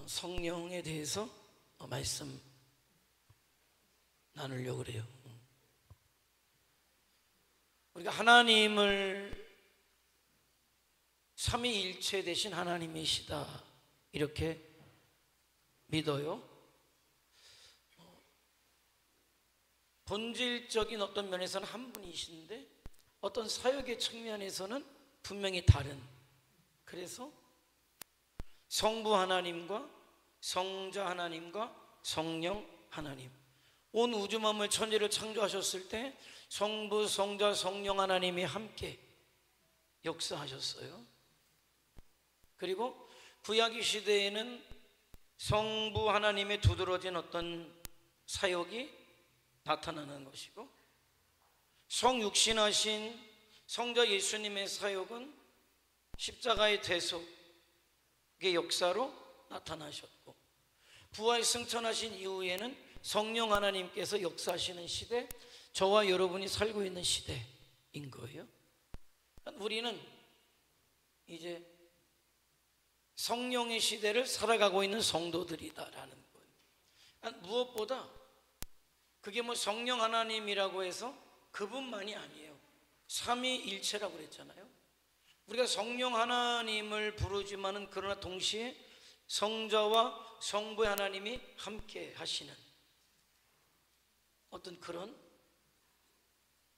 성령에 대해서 말씀 나누려고 그래요. 우리가 하나님을 삼위일체 되신 하나님이시다 이렇게 믿어요. 본질적인 어떤 면에서는 한 분이신데 어떤 사역의 측면에서는 분명히 다른, 그래서 성부 하나님과 성자 하나님과 성령 하나님, 온 우주 만물 천지를 창조하셨을 때 성부, 성자, 성령 하나님이 함께 역사하셨어요. 그리고 구약 시대에는 성부 하나님의 두드러진 어떤 사역이 나타나는 것이고, 성육신하신 성자 예수님의 사역은 십자가의 대속의 역사로 나타나셨고, 부활 승천하신 이후에는 성령 하나님께서 역사하시는 시대, 저와 여러분이 살고 있는 시대인 거예요. 우리는 이제 성령의 시대를 살아가고 있는 성도들이다라는 거예요. 무엇보다 그게 뭐 성령 하나님이라고 해서 그분만이 아니에요. 삼위일체라고 그랬잖아요. 우리가 성령 하나님을 부르지만은 그러나 동시에 성자와 성부의 하나님이 함께 하시는 어떤 그런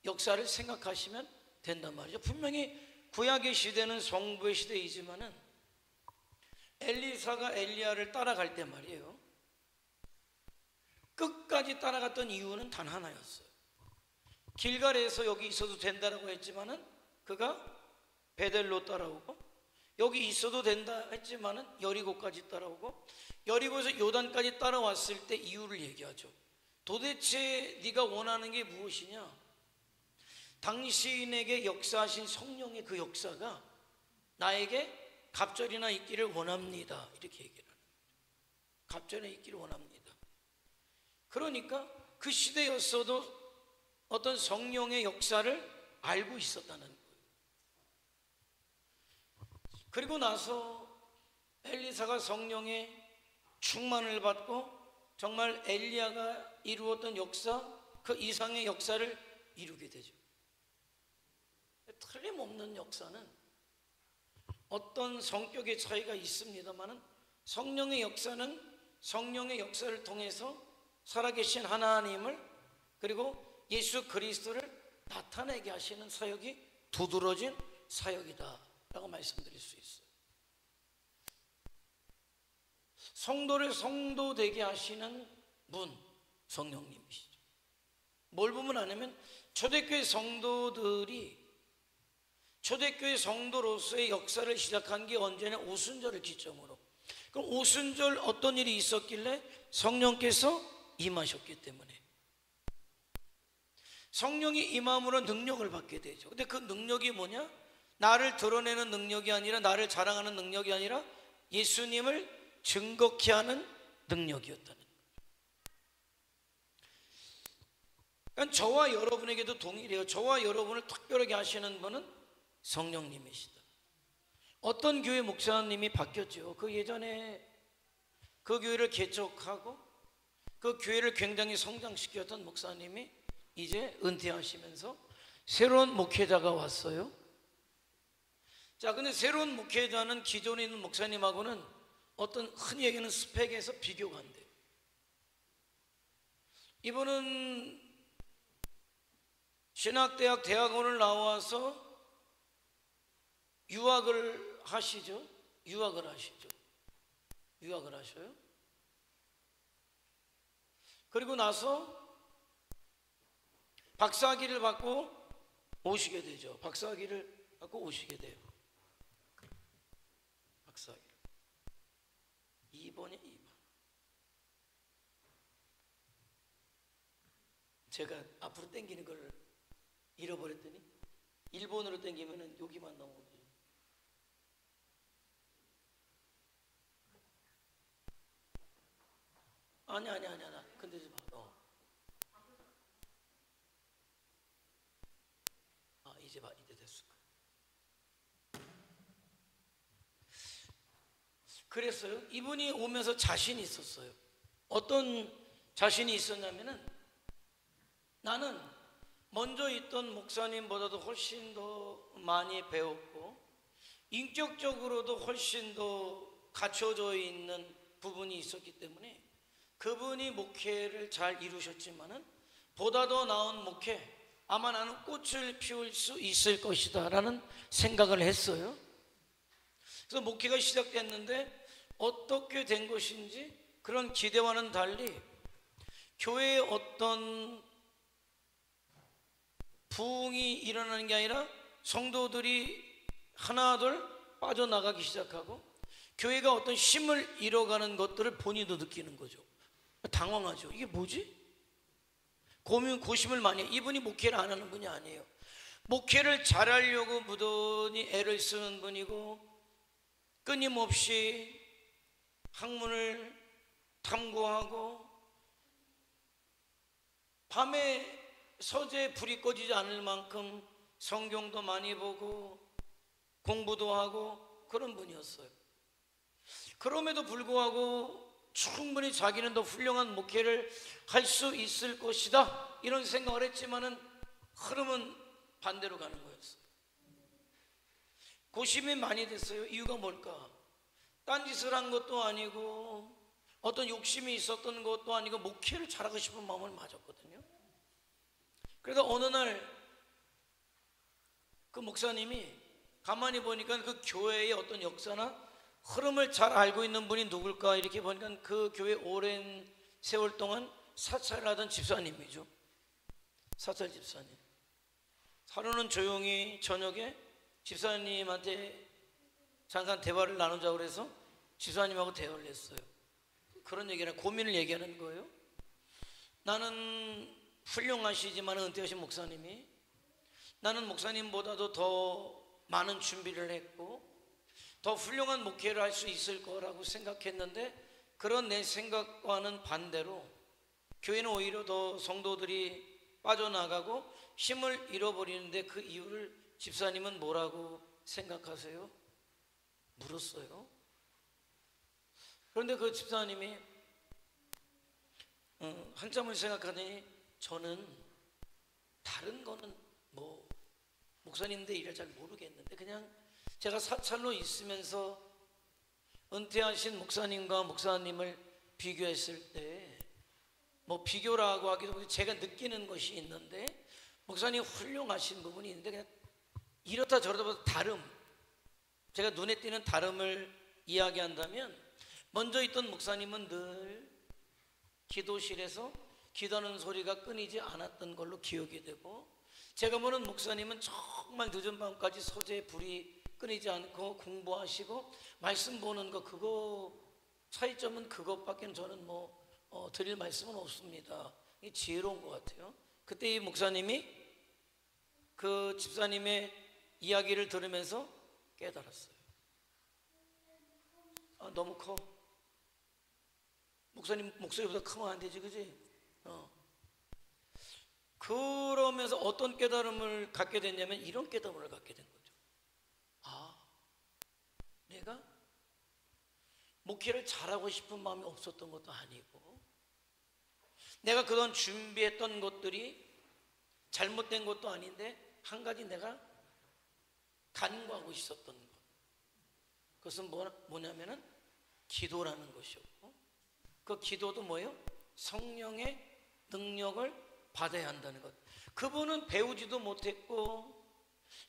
역사를 생각하시면 된단 말이죠. 분명히 구약의 시대는 성부의 시대이지만은 엘리사가 엘리야를 따라갈 때 말이에요, 끝까지 따라갔던 이유는 단 하나였어요. 길갈에서 여기 있어도 된다라고 했지만은 그가 베델로 따라오고, 여기 있어도 된다 했지만은 여리고까지 따라오고, 여리고에서 요단까지 따라왔을 때 이유를 얘기하죠. 도대체 네가 원하는 게 무엇이냐? 당신에게 역사하신 성령의 그 역사가 나에게 갑절이나 있기를 원합니다, 이렇게 얘기를 하는 거죠. 갑절이나 있기를 원합니다. 그러니까 그 시대였어도 어떤 성령의 역사를 알고 있었다는 거예요. 그리고 나서 엘리사가 성령의 충만을 받고 정말 엘리야가 이루었던 역사, 그 이상의 역사를 이루게 되죠. 틀림없는 역사는 어떤 성격의 차이가 있습니다만은 성령의 역사는 성령의 역사를 통해서 살아계신 하나님을, 그리고 예수 그리스도를 나타내게 하시는 사역이 두드러진 사역이다 라고 말씀드릴 수 있어요. 성도를 성도되게 하시는 분, 성령님이시죠. 뭘 보면 아냐면 초대교회 성도들이 초대교회 성도로서의 역사를 시작한 게 언제냐? 오순절을 기점으로. 그럼 오순절 어떤 일이 있었길래? 성령께서 임하셨기 때문에. 성령이 임함으로 능력을 받게 되죠. 근데 그 능력이 뭐냐? 나를 드러내는 능력이 아니라, 나를 자랑하는 능력이 아니라 예수님을 증거케 하는 능력이었다는 거죠. 그러니까 저와 여러분에게도 동일해요. 저와 여러분을 특별하게 하시는 분은 성령님이시다. 어떤 교회 목사님이 바뀌었죠. 그 예전에 그 교회를 개척하고 그 교회를 굉장히 성장시켰던 목사님이 이제 은퇴하시면서 새로운 목회자가 왔어요. 자, 근데 새로운 목회자는 기존에 있는 목사님하고는 어떤 흔히 얘기하는 스펙에서 비교가 안 돼요. 이분은 신학대학 대학원을 나와서 유학을 하시죠. 유학을 하셔요. 그리고 나서 박사학위를 받고 오시게 되죠. 박사학위를 받고 오시게 돼요. 박사학위 2번이야 2번. 제가 앞으로 당기는 걸 잃어버렸더니 1번으로 당기면 여기만 나오거든요. 아니. 근데 좀 봐. 이제 됐을 거야. 그랬어요. 이분이 오면서 자신이 있었어요. 어떤 자신이 있었냐면은, 나는 먼저 있던 목사님보다도 훨씬 더 많이 배웠고 인격적으로도 훨씬 더 갖춰져 있는 부분이 있었기 때문에 그분이 목회를 잘 이루셨지만은 보다 더 나은 목회, 아마 나는 꽃을 피울 수 있을 것이다 라는 생각을 했어요. 그래서 목회가 시작됐는데 어떻게 된 것인지 그런 기대와는 달리 교회에 어떤 부흥이 일어나는 게 아니라 성도들이 하나둘 빠져나가기 시작하고 교회가 어떤 힘을 잃어가는 것들을 본인도 느끼는 거죠. 당황하죠. 이게 뭐지? 고심을 많이 해요. 이분이 목회를 안 하는 분이 아니에요. 목회를 잘하려고 무던히 애를 쓰는 분이고 끊임없이 학문을 탐구하고 밤에 서재에 불이 꺼지지 않을 만큼 성경도 많이 보고 공부도 하고 그런 분이었어요. 그럼에도 불구하고 충분히 자기는 더 훌륭한 목회를 할 수 있을 것이다 이런 생각을 했지만은 흐름은 반대로 가는 거였어요. 고심이 많이 됐어요. 이유가 뭘까? 딴짓을 한 것도 아니고 어떤 욕심이 있었던 것도 아니고 목회를 잘하고 싶은 마음을 가졌거든요. 그래서 어느 날 그 목사님이 가만히 보니까 그 교회의 어떤 역사나 흐름을 잘 알고 있는 분이 누굴까 이렇게 보니까 그 교회 오랜 세월 동안 사찰을 하던 집사님이죠. 사찰 집사님. 하루는 조용히 저녁에 집사님한테 잠깐 대화를 나누자고 그래서 집사님하고 대화를 했어요. 그런 얘기를, 고민을 얘기하는 거예요. 나는 훌륭하시지만 은퇴하신 목사님이 나는 목사님보다도 더 많은 준비를 했고 더 훌륭한 목회를 할 수 있을 거라고 생각했는데 그런 내 생각과는 반대로 교회는 오히려 더 성도들이 빠져나가고 힘을 잃어버리는데 그 이유를 집사님은 뭐라고 생각하세요? 물었어요. 그런데 그 집사님이 한참을 생각하더니 저는 다른 거는 뭐 목사님들 일을 잘 모르겠는데 그냥 제가 사찰로 있으면서 은퇴하신 목사님과 목사님을 비교했을 때 뭐 비교라고 하기도 제가 느끼는 것이 있는데 목사님 훌륭하신 부분이 있는데 그냥 이렇다 저렇다 다름, 제가 눈에 띄는 다름을 이야기한다면 먼저 있던 목사님은 늘 기도실에서 기도하는 소리가 끊이지 않았던 걸로 기억이 되고 제가 보는 목사님은 정말 늦은 밤까지 서재에 불이 끊이지 않고 공부하시고 말씀 보는 거, 그거 차이점은 그것밖에 저는 드릴 말씀은 없습니다. 이게 지혜로운 것 같아요. 그때 이 목사님이 그 집사님의 이야기를 들으면서 깨달았어요. 아, 너무 커. 목사님 목소리보다 크면 안 되지, 그지? 그러면서 어떤 깨달음을 갖게 됐냐면 이런 깨달음을 갖게 된 거죠. 아, 내가 목회를 잘하고 싶은 마음이 없었던 것도 아니고 내가 그동안 준비했던 것들이 잘못된 것도 아닌데 한 가지 내가 간구하고 있었던 것, 그것은 뭐냐면은 기도라는 것이었고 그 기도도 뭐예요? 성령의 능력을 받아야 한다는 것. 그분은 배우지도 못했고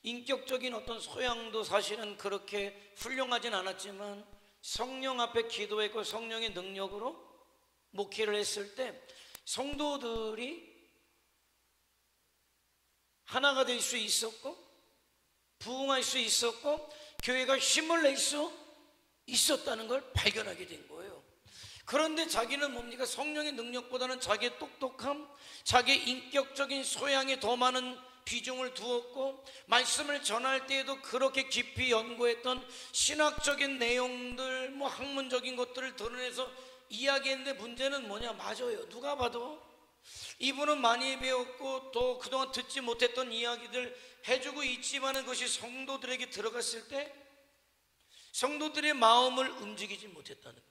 인격적인 어떤 소양도 사실은 그렇게 훌륭하진 않았지만 성령 앞에 기도했고 성령의 능력으로 목회를 했을 때 성도들이 하나가 될 수 있었고 부흥할 수 있었고 교회가 힘을 낼 수 있었다는 걸 발견하게 된 거예요. 그런데 자기는 뭡니까? 성령의 능력보다는 자기의 똑똑함, 자기의 인격적인 소양에 더 많은 비중을 두었고 말씀을 전할 때에도 그렇게 깊이 연구했던 신학적인 내용들, 학문적인 것들을 드러내서 이야기했는데 문제는 뭐냐? 맞아요. 누가 봐도 이분은 많이 배웠고 또 그동안 듣지 못했던 이야기들 해주고 있지만 그것이 성도들에게 들어갔을 때 성도들의 마음을 움직이지 못했다는 거예요.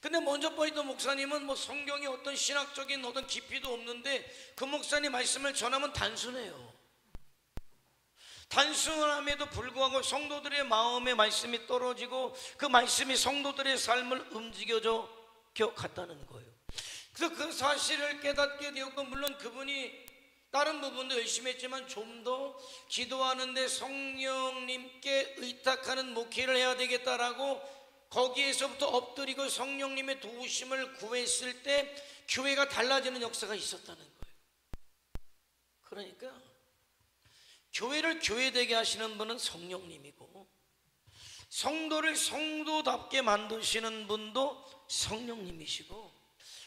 근데 먼저 보이던 목사님은 뭐 성경에 어떤 신학적인 어떤 깊이도 없는데 그 목사님 말씀을 전하면 단순해요. 단순함에도 불구하고 성도들의 마음에 말씀이 떨어지고 그 말씀이 성도들의 삶을 움직여줘 갔다는 거예요. 그래서 그 사실을 깨닫게 되었고, 물론 그분이 다른 부분도 열심히 했지만 좀 더 기도하는데 성령님께 의탁하는 목회를 해야 되겠다라고 거기에서부터 엎드리고 성령님의 도우심을 구했을 때 교회가 달라지는 역사가 있었다는 거예요. 그러니까 교회를 교회되게 하시는 분은 성령님이고, 성도를 성도답게 만드시는 분도 성령님이시고,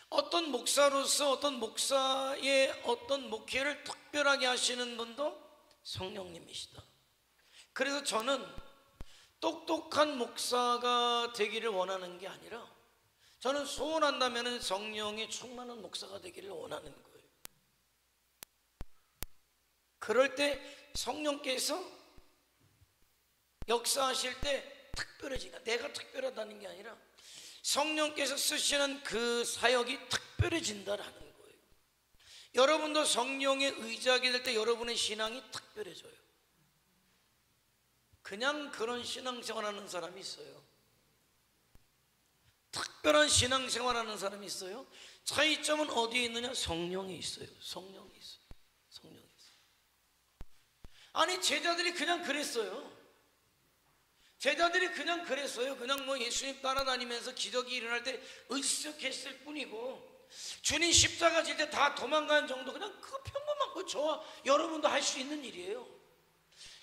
어떤 목사로서 어떤 목사의 어떤 목회를 특별하게 하시는 분도 성령님이시다. 그래서 저는 똑똑한 목사가 되기를 원하는 게 아니라, 저는 소원한다면 성령이 충만한 목사가 되기를 원하는 거예요. 그럴 때 성령께서 역사하실 때 특별해지니까, 내가 특별하다는 게 아니라 성령께서 쓰시는 그 사역이 특별해진다라는 거예요. 여러분도 성령의 의지하게 될 때 여러분의 신앙이 특별해져요. 그냥 그런 신앙생활하는 사람이 있어요. 특별한 신앙생활하는 사람이 있어요. 차이점은 어디에 있느냐? 성령이 있어요. 성령이 있어요. 성령이 있어요. 아니, 제자들이 그냥 그랬어요. 제자들이 그냥 그랬어요. 그냥 뭐 예수님 따라다니면서 기적이 일어날 때 으쓱했을 뿐이고, 주님 십자가 질 때 다 도망가는 정도, 그냥 그 평범한 거 저와 여러분도 할 수 있는 일이에요.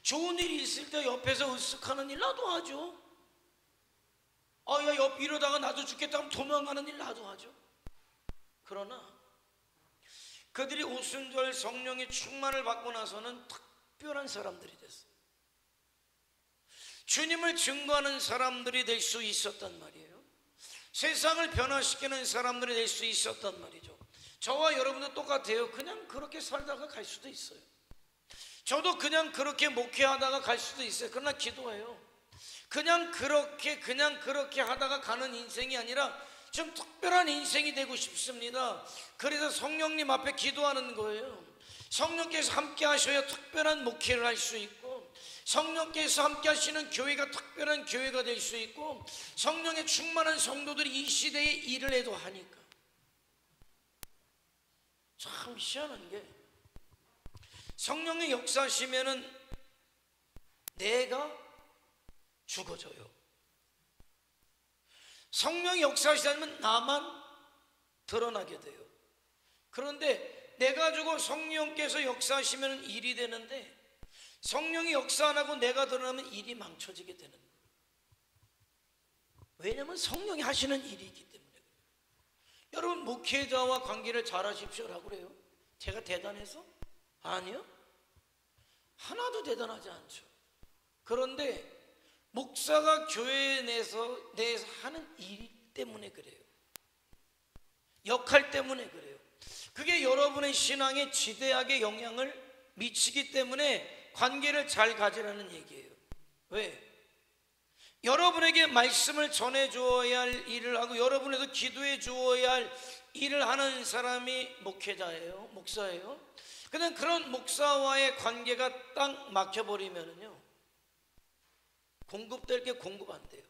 좋은 일이 있을 때 옆에서 으쓱하는 일 나도 하죠. 야, 이러다가 나도 죽겠다 하면 도망가는 일 나도 하죠. 그러나 그들이 오순절 성령의 충만을 받고 나서는 특별한 사람들이 됐어요. 주님을 증거하는 사람들이 될 수 있었단 말이에요. 세상을 변화시키는 사람들이 될 수 있었단 말이죠. 저와 여러분도 똑같아요. 그냥 그렇게 살다가 갈 수도 있어요. 저도 그냥 그렇게 목회하다가 갈 수도 있어요. 그러나 기도해요. 그냥 그렇게 하다가 가는 인생이 아니라 좀 특별한 인생이 되고 싶습니다. 그래서 성령님 앞에 기도하는 거예요. 성령께서 함께 하셔야 특별한 목회를 할 수 있고, 성령께서 함께 하시는 교회가 특별한 교회가 될 수 있고, 성령의 충만한 성도들이 이 시대에 일을 해도 하니까. 참 희한한 게, 성령의 역사하시면은 내가 죽어져요. 성령의 역사하시면 나만 드러나게 돼요. 그런데 내가 죽어 성령께서 역사하시면 일이 되는데, 성령이 역사 안 하고 내가 드러나면 일이 망쳐지게 되는 거예요. 왜냐하면 성령이 하시는 일이 있기 때문에. 여러분, 목회자와 관계를 잘 하십시오라고 그래요. 제가 대단해서? 아니요, 하나도 대단하지 않죠. 그런데 목사가 교회 내에서 하는 일 때문에 그래요. 역할 때문에 그래요. 그게 여러분의 신앙에 지대하게 영향을 미치기 때문에 관계를 잘 가지라는 얘기예요. 왜? 여러분에게 말씀을 전해 주어야 할 일을 하고 여러분에도 기도해 주어야 할 일을 하는 사람이 목회자예요. 목사예요. 그냥 그런 목사와의 관계가 딱 막혀버리면요, 공급될 게 공급 안 돼요.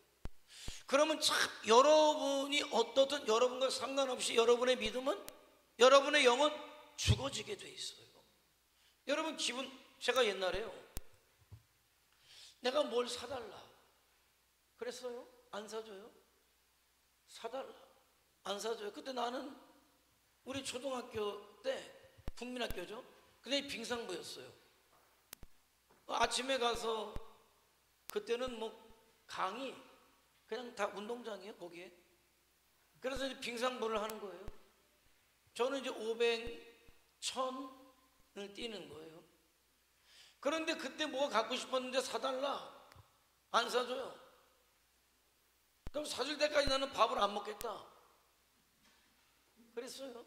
그러면 참 여러분이 어떻든 여러분과 상관없이 여러분의 믿음은, 여러분의 영은 죽어지게 돼 있어요. 여러분 제가 옛날에요, 내가 뭘 사달라 그랬어요. 안 사줘요. 사달라, 안 사줘요. 그때 나는 우리 초등학교 때 국민학교죠. 근데 빙상부였어요. 아침에 가서, 그때는 뭐 강이 그냥 다 운동장이에요 거기에. 그래서 이제 빙상부를 하는 거예요. 저는 이제 500, 1000을 뛰는 거예요. 그런데 그때 뭐가 갖고 싶었는데 사달라, 안 사줘요. 그럼 사줄 때까지 나는 밥을 안 먹겠다 그랬어요.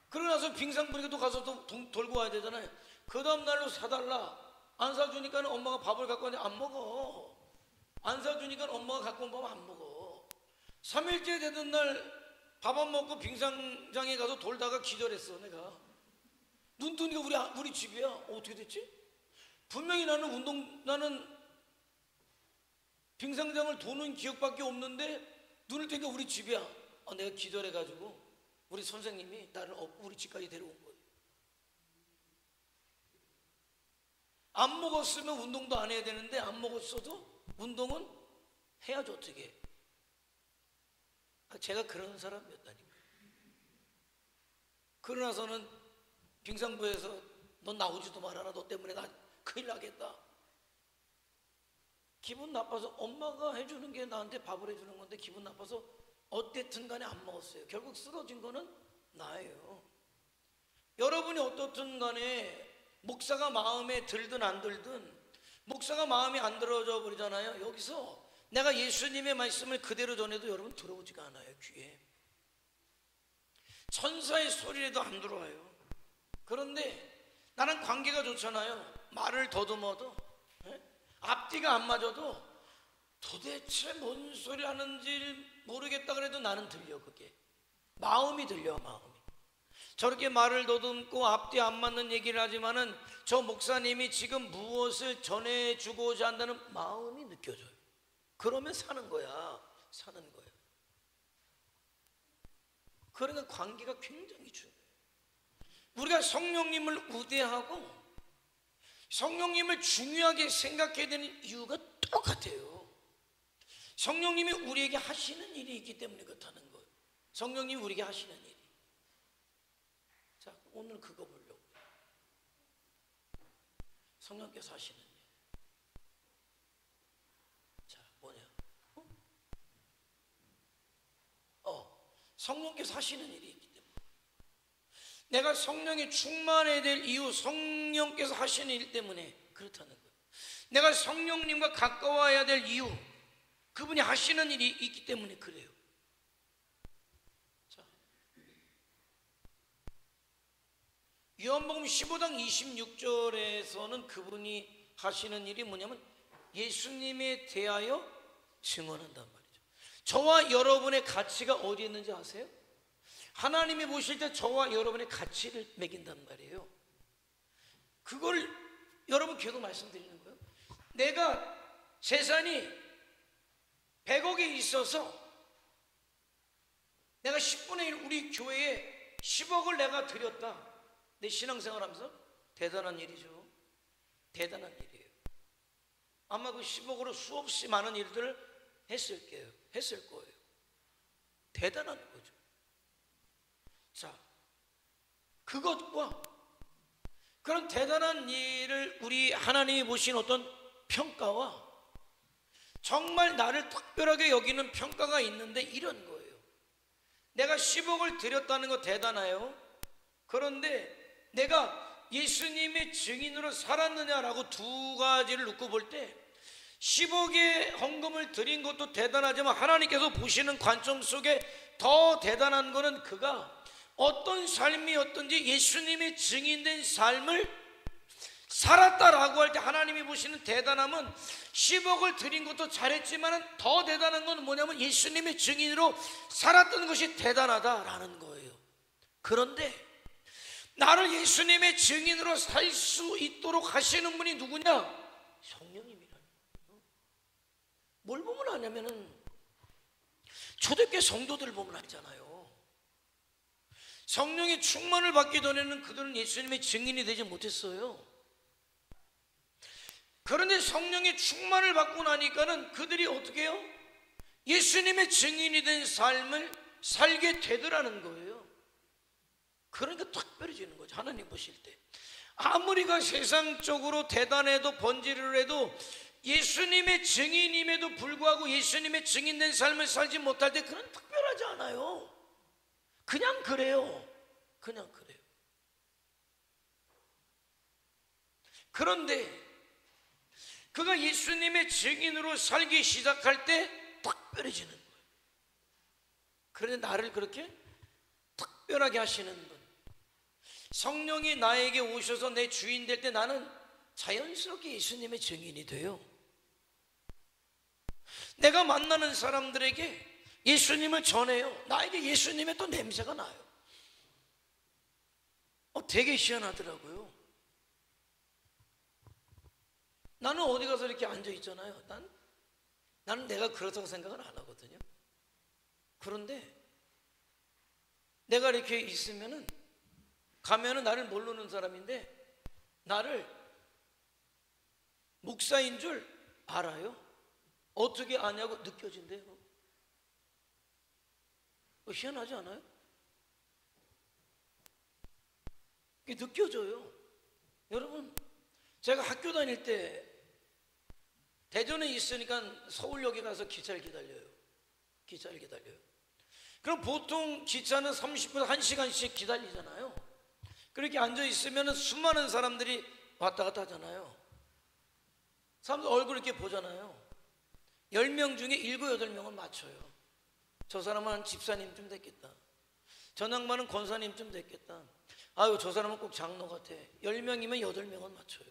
그러고 나서 빙상부니까 또 가서 또 돌고 와야 되잖아요. 그 다음 날로 사달라, 안 사주니까 엄마가 밥을 갖고 왔는데 안 먹어. 안 사주니까 엄마가 갖고 온 밥 안 먹어. 3일째 되던 날 밥 안 먹고 빙상장에 가서 돌다가 기절했어. 내가 눈 뜨니까 우리 집이야. 어떻게 됐지? 분명히 나는 빙상장을 도는 기억밖에 없는데 눈을 뜨니까 우리 집이야. 내가 기절해가지고 우리 선생님이 나를 업고 우리 집까지 데려온 거예요. 안 먹었으면 운동도 안 해야 되는데 안 먹었어도 운동은 해야죠. 어떻게. 제가 그런 사람이었다니까. 그러나서는 빙상부에서 넌 나오지도 말아라. 너 때문에 나 큰일 나겠다. 기분 나빠서 엄마가 해주는 게 나한테 밥을 해주는 건데 기분 나빠서 어쨌든 간에 안 먹었어요. 결국 쓰러진 거는 나예요. 여러분이 어떻든 간에 목사가 마음에 들든 안 들든 목사가 마음이 안 들어져 버리잖아요. 여기서 내가 예수님의 말씀을 그대로 전해도 여러분 들어오지가 않아요. 귀에 천사의 소리라도 안 들어와요. 그런데 나는 관계가 좋잖아요. 말을 더듬어도 앞뒤가 안 맞아도 도대체 뭔 소리 하는지 모르겠다 그래도 나는 들려. 그게 마음이 들려. 마음이 저렇게 말을 더듬고 앞뒤 안 맞는 얘기를 하지만은 저 목사님이 지금 무엇을 전해주고자 한다는 마음이 느껴져요. 그러면 사는 거야. 사는 거야. 그러니까 관계가 굉장히 중요해요. 우리가 성령님을 우대하고 성령님을 중요하게 생각해야 되는 이유가 똑같아요. 성령님이 우리에게 하시는 일이 있기 때문에 그렇다는 거예요. 성령님이 우리에게 하시는 일이. 자, 오늘 그거 보려고. 성령께서 하시는 일. 자, 뭐냐? 성령께서 하시는 일이 있기 때문에. 내가 성령에 충만해야 될 이유, 성령께서 하시는 일 때문에 그렇다는 거예요. 내가 성령님과 가까워야 될 이유, 그분이 하시는 일이 있기 때문에 그래요. 자, 요한복음 15장 26절에서는 그분이 하시는 일이 뭐냐면 예수님에 대하여 증언한단 말이죠. 저와 여러분의 가치가 어디에 있는지 아세요? 하나님이 보실 때 저와 여러분의 가치를 매긴단 말이에요. 그걸 여러분 계속 말씀드리는 거예요. 내가 재산이 100억에 있어서 내가 10분의 1 우리 교회에 10억을 내가 드렸다. 내 신앙생활 하면서 대단한 일이죠. 대단한 일이에요. 아마 그 10억으로 수없이 많은 일들을 했을 거예요. 대단한 거죠. 자, 그것과 그런 대단한 일을 우리 하나님이 보신 어떤 평가와 정말 나를 특별하게 여기는 평가가 있는데 이런 거예요. 내가 10억을 드렸다는 거 대단해요. 그런데 내가 예수님의 증인으로 살았느냐라고 두 가지를 놓고 볼 때 10억의 헌금을 드린 것도 대단하지만 하나님께서 보시는 관점 속에 더 대단한 것은 그가 어떤 삶이었든지 예수님의 증인된 삶을 살았다라고 할 때 하나님이 보시는 대단함은 10억을 드린 것도 잘했지만 더 대단한 건 뭐냐면 예수님의 증인으로 살았던 것이 대단하다라는 거예요. 그런데 나를 예수님의 증인으로 살 수 있도록 하시는 분이 누구냐? 성령님이라는 거예요. 뭘 보면 아냐면은 초대교회 성도들을 보면 알잖아요. 성령의 충만을 받기 전에는 그들은 예수님의 증인이 되지 못했어요. 그런데 성령의 충만을 받고 나니까는 그들이 어떻게 해요? 예수님의 증인이 된 삶을 살게 되더라는 거예요. 그러니까 특별해지는 거죠. 하나님 보실 때 아무리가 세상적으로 대단해도 번지르르 해도 예수님의 증인임에도 불구하고 예수님의 증인된 삶을 살지 못할 때 그는 특별하지 않아요. 그냥 그래요. 그냥 그래요. 그런데 그가 예수님의 증인으로 살기 시작할 때 특별해지는 거예요. 그런데 나를 그렇게 특별하게 하시는 분, 성령이 나에게 오셔서 내 주인 될 때 나는 자연스럽게 예수님의 증인이 돼요. 내가 만나는 사람들에게 예수님을 전해요. 나에게 예수님의 또 냄새가 나요. 되게 희한하더라고요. 나는 어디 가서 이렇게 앉아 있잖아요. 나는 내가 그렇다고 생각을 안 하거든요. 그런데 내가 이렇게 있으면은, 가면은 나를 모르는 사람인데 나를 목사인 줄 알아요. 어떻게 아냐고 느껴진대요. 희한하지 않아요? 그게 느껴져요. 여러분, 제가 학교 다닐 때 대전에 있으니까 서울역에 가서 기차를 기다려요. 그럼 보통 기차는 30분, 1시간씩 기다리잖아요. 그렇게 앉아있으면 수많은 사람들이 왔다 갔다 하잖아요. 사람들 얼굴 이렇게 보잖아요. 10명 중에 7, 8명은 맞춰요. 저 사람은 집사님쯤 됐겠다. 저 양반은 권사님쯤 됐겠다. 아유, 저 사람은 꼭 장로 같아. 10명이면 8명은 맞춰요.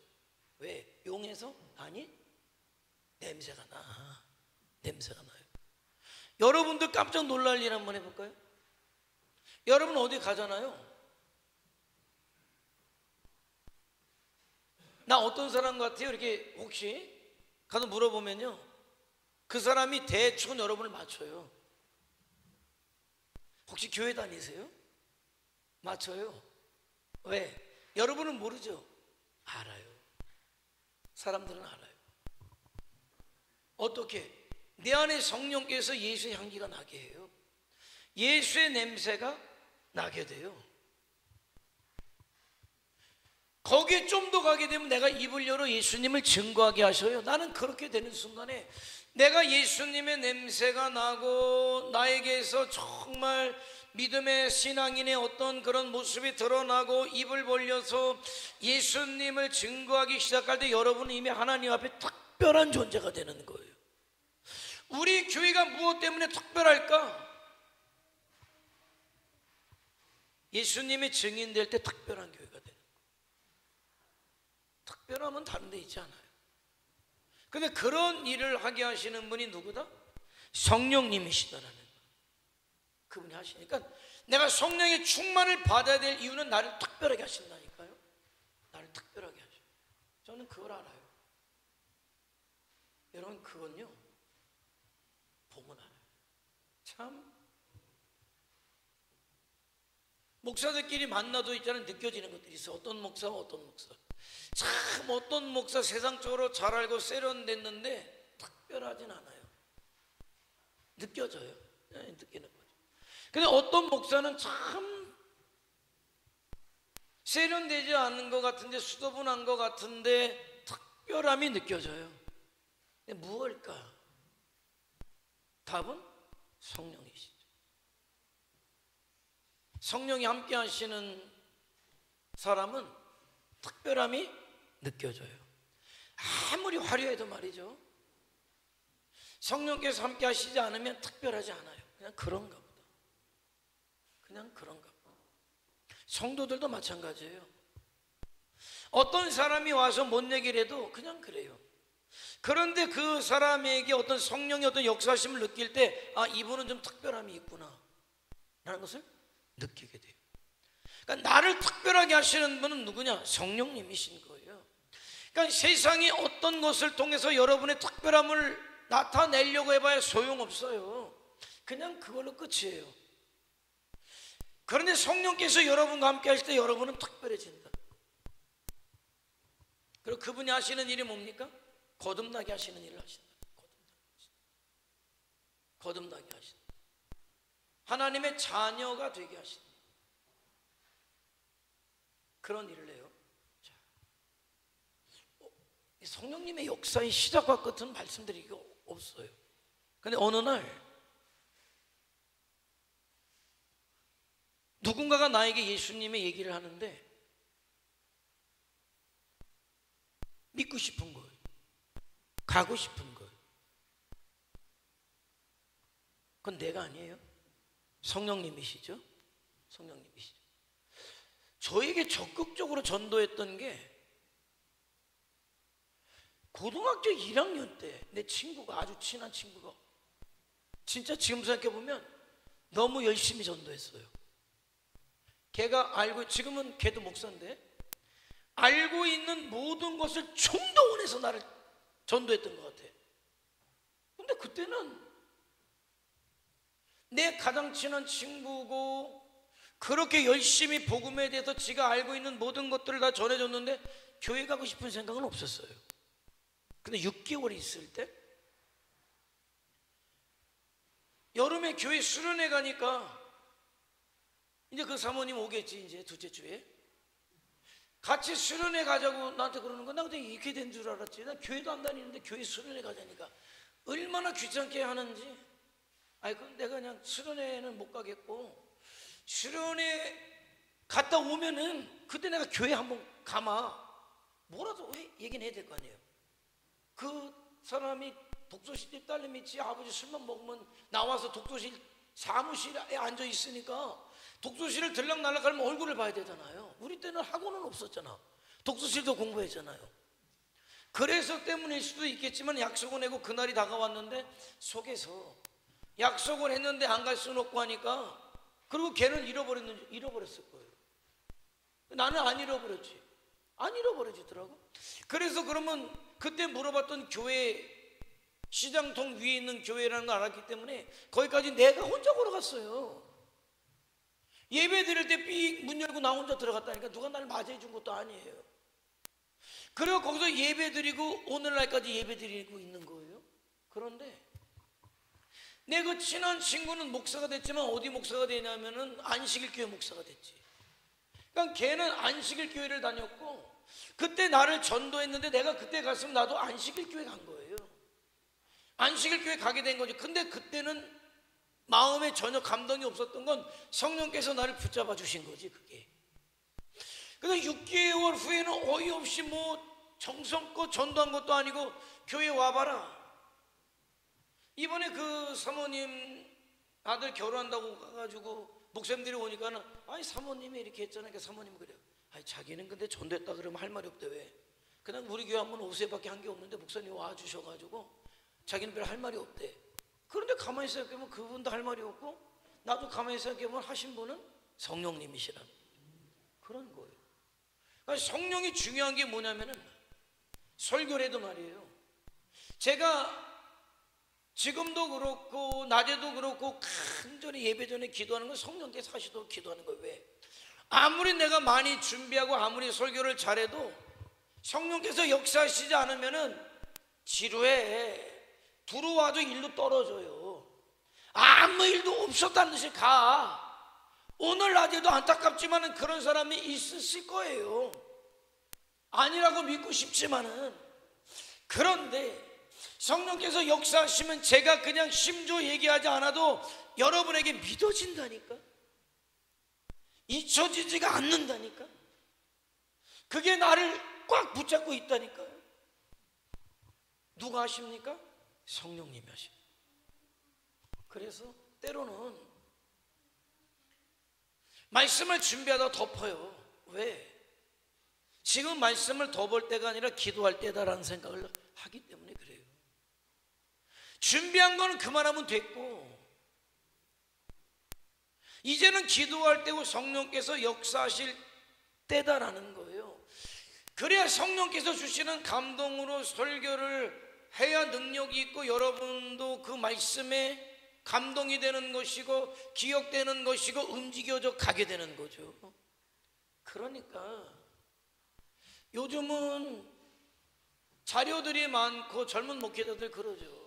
왜? 용해서? 아니, 냄새가 나요. 여러분들 깜짝 놀랄 일 한번 해볼까요? 여러분 어디 가잖아요. 나 어떤 사람 같아요? 이렇게 혹시 가서 물어보면요, 그 사람이 대충 여러분을 맞춰요. 혹시 교회 다니세요? 맞춰요. 왜? 여러분은 모르죠? 알아요. 사람들은 알아요. 어떻게? 내 안에 성령께서 예수의 향기가 나게 해요. 예수의 냄새가 나게 돼요. 거기에 좀 더 가게 되면 내가 입을 열어 예수님을 증거하게 하셔요. 나는 그렇게 되는 순간에 내가 예수님의 냄새가 나고 나에게서 정말 믿음의 신앙인의 어떤 그런 모습이 드러나고 입을 벌려서 예수님을 증거하기 시작할 때 여러분은 이미 하나님 앞에 특별한 존재가 되는 거예요. 우리 교회가 무엇 때문에 특별할까? 예수님의 증인될 때 특별한 교회가 되는 거예요. 특별함은 다른 데 있지 않아요. 근데 그런 일을 하게 하시는 분이 누구다? 성령님이시다라는 거예요. 그분이 하시니까 내가 성령의 충만을 받아야 될 이유는 나를 특별하게 하신다니까요. 나를 특별하게 하셔요. 저는 그걸 알아요. 여러분, 그건요, 보면 알아요. 참 목사들끼리 만나도 있잖아요. 느껴지는 것들이 있어. 어떤 목사와 어떤 목사. 참 어떤 목사 세상적으로 잘 알고 세련됐는데 특별하진 않아요. 느껴져요. 느끼는 거죠. 근데 어떤 목사는 참 세련되지 않은 것 같은데, 수도분한 것 같은데 특별함이 느껴져요. 근데 무엇일까? 답은 성령이시죠. 성령이 함께 하시는 사람은 특별함이 느껴져요. 아무리 화려해도 말이죠, 성령께서 함께 하시지 않으면 특별하지 않아요. 그냥 그런가 보다. 성도들도 마찬가지예요. 어떤 사람이 와서 뭔 얘기를 해도 그냥 그래요. 그런데 그 사람에게 어떤 성령의 어떤 역사심을 느낄 때, 아, 이분은 좀 특별함이 있구나 라는 것을 느끼게 돼요. 그러니까 나를 특별하게 하시는 분은 누구냐? 성령님이신 거예요. 그러니까 세상이 어떤 것을 통해서 여러분의 특별함을 나타내려고 해봐야 소용없어요. 그냥 그걸로 끝이에요. 그런데 성령께서 여러분과 함께 하실 때 여러분은 특별해진다. 그리고 그분이 하시는 일이 뭡니까? 거듭나게 하시는 일을 하신다. 거듭나게 하신다. 하나님의 자녀가 되게 하신다. 그런 일을 해요. 자, 성령님의 역사의 시작과 끝은 말씀드리기가 없어요. 근데 어느 날 누군가가 나에게 예수님의 얘기를 하는데 믿고 싶은 거예요. 가고 싶은 거예요. 그건 내가 아니에요. 성령님이시죠. 성령님이시죠. 저에게 적극적으로 전도했던 게 고등학교 1학년 때 내 친구가, 아주 친한 친구가, 진짜 지금 생각해보면 너무 열심히 전도했어요. 걔가 알고, 지금은 걔도 목사인데 알고 있는 모든 것을 총동원해서 나를 전도했던 것 같아. 근데 그때는 내 가장 친한 친구고 그렇게 열심히 복음에 대해서 지가 알고 있는 모든 것들을 다 전해줬는데 교회 가고 싶은 생각은 없었어요. 근데 6개월이 있을 때 여름에 교회 수련회 가니까 이제 그 사모님 오겠지, 이제 둘째 주에 같이 수련회 가자고 나한테 그러는 거야. 나 그때 이렇게 된 줄 알았지. 나 교회도 안 다니는데 교회 수련회 가자니까 얼마나 귀찮게 하는지. 아니 그럼 내가 그냥 수련회는 못 가겠고 수련회 갔다 오면은 그때 내가 교회 한번 가마 뭐라도 얘기는 해야 될 거 아니에요. 그 사람이 독서실 딸내미 지 아버지 술만 먹으면 나와서 독서실 사무실에 앉아 있으니까 독서실을 들락날락 하면 얼굴을 봐야 되잖아요. 우리 때는 학원은 없었잖아. 독서실도 공부했잖아요. 그래서 때문일 수도 있겠지만 약속을 내고 그날이 다가왔는데 속에서 약속을 했는데 안 갈 수는 없고 하니까, 그리고 걔는 잃어버렸을 거예요. 나는 안 잃어버렸지. 안 잃어버려지더라고. 그래서 그러면 그때 물어봤던 교회, 시장통 위에 있는 교회라는 걸 알았기 때문에 거기까지 내가 혼자 걸어갔어요. 예배 드릴 때 삑 문 열고 나 혼자 들어갔다니까. 누가 나를 맞이해 준 것도 아니에요. 그리고 거기서 예배 드리고 오늘날까지 예배 드리고 있는 거예요. 그런데 내 그 친한 친구는 목사가 됐지만 어디 목사가 되냐면은 안식일교회 목사가 됐지. 그러니까 걔는 안식일교회를 다녔고 그때 나를 전도했는데 내가 그때 갔으면 나도 안식일교회 간 거예요. 안식일교회 가게 된 거지. 근데 그때는 마음에 전혀 감동이 없었던 건 성령께서 나를 붙잡아 주신 거지, 그게. 그래서 6개월 후에는 어이없이 뭐 정성껏 전도한 것도 아니고 교회 와봐라. 이번에 그 사모님 아들 결혼한다고 가가지고 목사님들이 오니까는 아니 사모님이 이렇게 했잖아. 그러니까 사모님이 그래요. 아니 자기는 근데 전도했다 그러면 할 말이 없대. 왜? 그냥 우리 교회 한번 오세밖에 한 게 없는데 목사님 와주셔가지고 자기는 별 할 말이 없대. 그런데 가만히 생각해보면 그분도 할 말이 없고 나도 가만히 생각해보면 하신 분은 성령님이시라는 그런 거예요. 그러니까 성령이 중요한 게 뭐냐면은 설교를 해도 말이에요. 제가 지금도 그렇고 낮에도 그렇고 간절히 예배 전에 기도하는 건 성령께서 하시도록 기도하는 거예요. 왜? 아무리 내가 많이 준비하고 아무리 설교를 잘해도 성령께서 역사하시지 않으면은 지루해. 들어와도 일도 떨어져요. 아무 일도 없었다는 듯이 가. 오늘 낮에도 안타깝지만은 그런 사람이 있으실 거예요. 아니라고 믿고 싶지만은. 그런데 성령께서 역사하시면 제가 그냥 심조 얘기하지 않아도 여러분에게 믿어진다니까. 잊혀지지가 않는다니까. 그게 나를 꽉 붙잡고 있다니까요. 누가 하십니까? 성령님이 하십니다. 그래서 때로는 말씀을 준비하다 덮어요. 왜? 지금 말씀을 덮을 때가 아니라 기도할 때다라는 생각을 하기 때문에 그래요. 준비한 거는 그만하면 됐고 이제는 기도할 때고 성령께서 역사하실 때다라는 거예요. 그래야 성령께서 주시는 감동으로 설교를 해야 능력이 있고 여러분도 그 말씀에 감동이 되는 것이고 기억되는 것이고 움직여져 가게 되는 거죠. 그러니까 요즘은 자료들이 많고 젊은 목회자들 그러죠.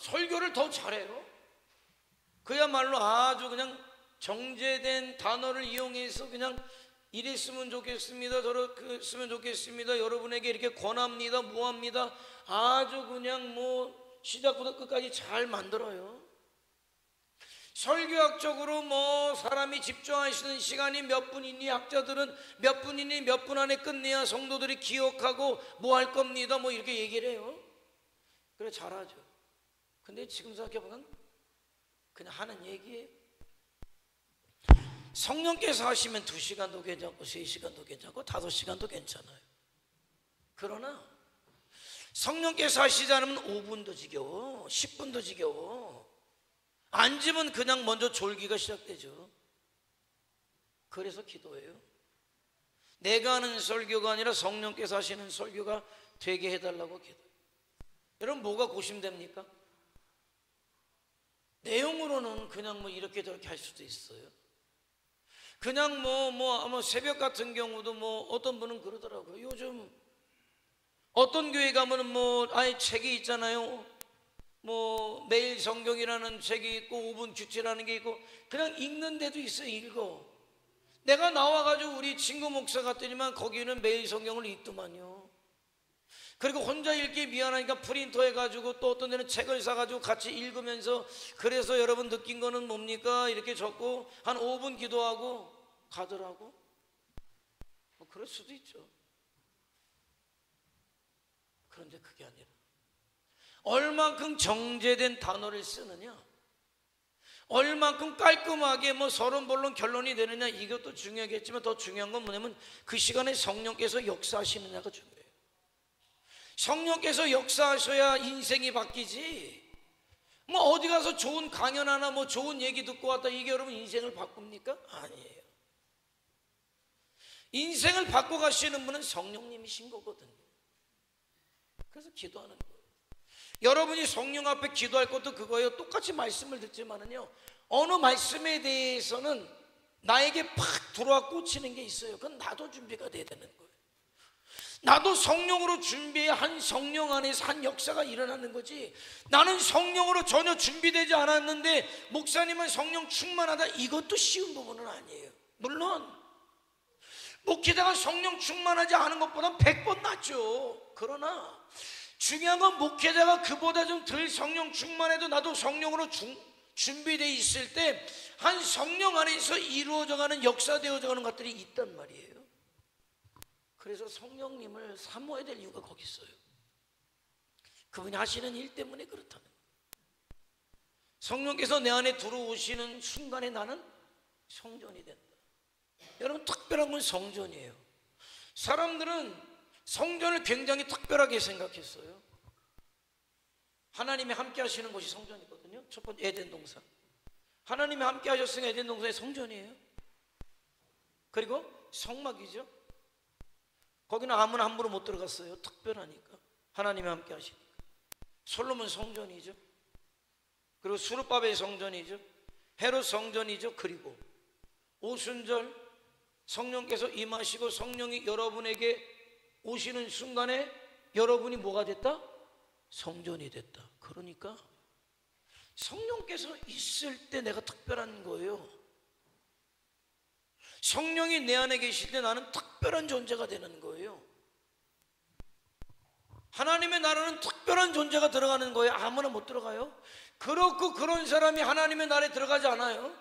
설교를 더 잘해요. 그야말로 아주 그냥 정제된 단어를 이용해서 그냥 이랬으면 좋겠습니다, 저랬으면 좋겠습니다, 여러분에게 이렇게 권합니다, 모합니다. 아주 그냥 뭐 시작부터 끝까지 잘 만들어요. 설교학적으로 뭐 사람이 집중하시는 시간이 몇 분이니, 학자들은 몇 분이니 몇 분 안에 끝내야 성도들이 기억하고 뭐 할 겁니다 뭐 이렇게 얘기를 해요. 그래 잘하죠. 근데 지금 생각해보면 그냥 하는 얘기예요. 성령께서 하시면 2시간도 괜찮고 3시간도 괜찮고 5시간도 괜찮아요. 그러나 성령께서 하시지 않으면 5분도 지겨워, 10분도 지겨워. 앉으면 그냥 먼저 졸기가 시작되죠. 그래서 기도해요. 내가 하는 설교가 아니라 성령께서 하시는 설교가 되게 해달라고 기도해요. 여러분, 뭐가 고심됩니까? 내용으로는 그냥 뭐 이렇게 저렇게 할 수도 있어요. 그냥 뭐 새벽 같은 경우도 뭐 어떤 분은 그러더라고요. 요즘 어떤 교회 가면은 뭐 아예 책이 있잖아요. 뭐 매일 성경이라는 책이 있고 5분 규칙이라는 게 있고 그냥 읽는 데도 있어요. 읽어. 내가 나와가지고 우리 친구 목사 갔더니만 거기는 매일 성경을 읽더만요. 그리고 혼자 읽기 미안하니까 프린터 해가지고 또 어떤 데는 책을 사가지고 같이 읽으면서 그래서 여러분 느낀 거는 뭡니까? 이렇게 적고 한 5분 기도하고 가더라고. 뭐 그럴 수도 있죠. 그런데 그게 아니라 얼만큼 정제된 단어를 쓰느냐, 얼만큼 깔끔하게 뭐 서론본론 결론이 되느냐, 이것도 중요하겠지만 더 중요한 건 뭐냐면 그 시간에 성령께서 역사하시느냐가 중요해요. 성령께서 역사하셔야 인생이 바뀌지. 뭐 어디 가서 좋은 강연 하나 뭐 좋은 얘기 듣고 왔다 이게 여러분 인생을 바꿉니까? 아니에요. 인생을 바꿔 가시는 분은 성령님이신 거거든요. 그래서 기도하는 거예요. 여러분이 성령 앞에 기도할 것도 그거예요. 똑같이 말씀을 듣지만은요, 어느 말씀에 대해서는 나에게 팍 들어와 꽂히는 게 있어요. 그건 나도 준비가 돼야 되는 거예요. 나도 성령으로 준비해야 한 성령 안에서 한 역사가 일어나는 거지. 나는 성령으로 전혀 준비되지 않았는데 목사님은 성령 충만하다, 이것도 쉬운 부분은 아니에요. 물론 목회자가 성령 충만하지 않은 것보다 100번 낫죠. 그러나 중요한 건 목회자가 그보다 좀 덜 성령 충만해도 나도 성령으로 준비되어 있을 때 한 성령 안에서 이루어져가는, 역사되어져가는 것들이 있단 말이에요. 그래서 성령님을 사모해야 될 이유가 거기 있어요. 그분이 하시는 일 때문에 그렇다는 거예요. 성령께서 내 안에 들어오시는 순간에 나는 성전이 된다. 여러분, 특별한 건 성전이에요. 사람들은 성전을 굉장히 특별하게 생각했어요. 하나님이 함께 하시는 곳이 성전이거든요. 첫 번째 에덴 동산, 하나님이 함께 하셨으니 에덴 동산이 성전이에요. 그리고 성막이죠. 거기는 아무나 함부로 못 들어갔어요. 특별하니까, 하나님이 함께 하시니까. 솔로몬 성전이죠. 그리고 수르바벨 성전이죠. 헤롯 성전이죠. 그리고 오순절 성령께서 임하시고 성령이 여러분에게 오시는 순간에 여러분이 뭐가 됐다? 성전이 됐다. 그러니까 성령께서 있을 때 내가 특별한 거예요. 성령이 내 안에 계실 때 나는 특별한 존재가 되는 거예요. 하나님의 나라는 특별한 존재가 들어가는 거예요. 아무나 못 들어가요. 그렇고 그런 사람이 하나님의 나라에 들어가지 않아요.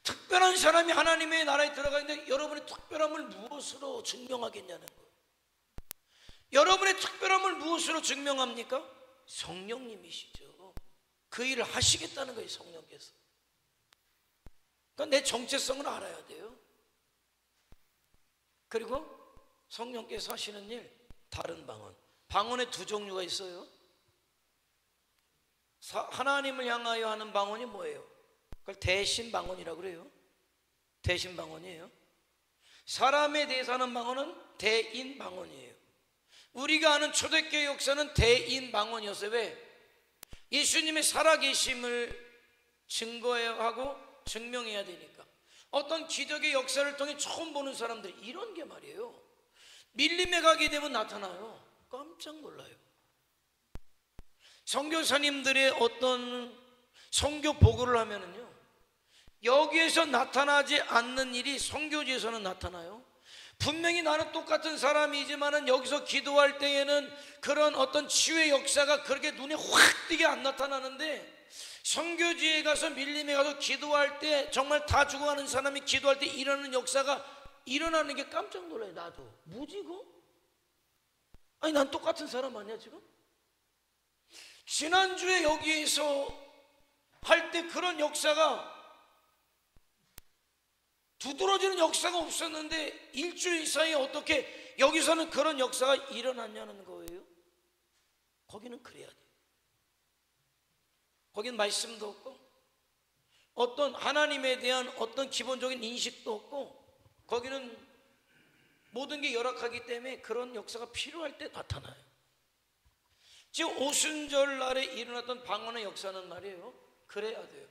특별한 사람이 하나님의 나라에 들어가는데 여러분의 특별함을 무엇으로 증명하겠냐는 거예요. 여러분의 특별함을 무엇으로 증명합니까? 성령님이시죠. 그 일을 하시겠다는 거예요. 성령께서. 그러니까 내 정체성을 알아야 돼요. 그리고 성령께서 하시는 일, 다른 방언. 방언에 두 종류가 있어요. 하나님을 향하여 하는 방언이 뭐예요? 그걸 대신 방언이라고 그래요. 대신 방언이에요. 사람에 대해서 하는 방언은 대인 방언이에요. 우리가 아는 초대교회 역사는 대인 방언이었어요. 왜? 예수님의 살아계심을 증거하고 증명해야 되니까. 어떤 기적의 역사를 통해 처음 보는 사람들이 이런 게 말이에요. 밀림에 가게 되면 나타나요. 깜짝 놀라요. 선교사님들의 어떤 선교 보고를 하면은요, 여기에서 나타나지 않는 일이 선교지에서는 나타나요. 분명히 나는 똑같은 사람이지만은 여기서 기도할 때에는 그런 어떤 치유의 역사가 그렇게 눈에 확 띄게 안 나타나는데, 선교지에 가서 밀림에 가서 기도할 때 정말 다 죽어가는 사람이 기도할 때 일어나는 역사가 일어나는 게 깜짝 놀라요. 나도 뭐지 이거? 아니 난 똑같은 사람 아니야 지금? 지난주에 여기에서 할 때 그런 역사가, 두드러지는 역사가 없었는데 일주일 사이에 어떻게 여기서는 그런 역사가 일어났냐는 거예요. 거기는 그래야 돼. 거긴 말씀도 없고 어떤 하나님에 대한 어떤 기본적인 인식도 없고 거기는 모든 게 열악하기 때문에 그런 역사가 필요할 때 나타나요. 지금 오순절 날에 일어났던 방언의 역사는 말이에요, 그래야 돼요.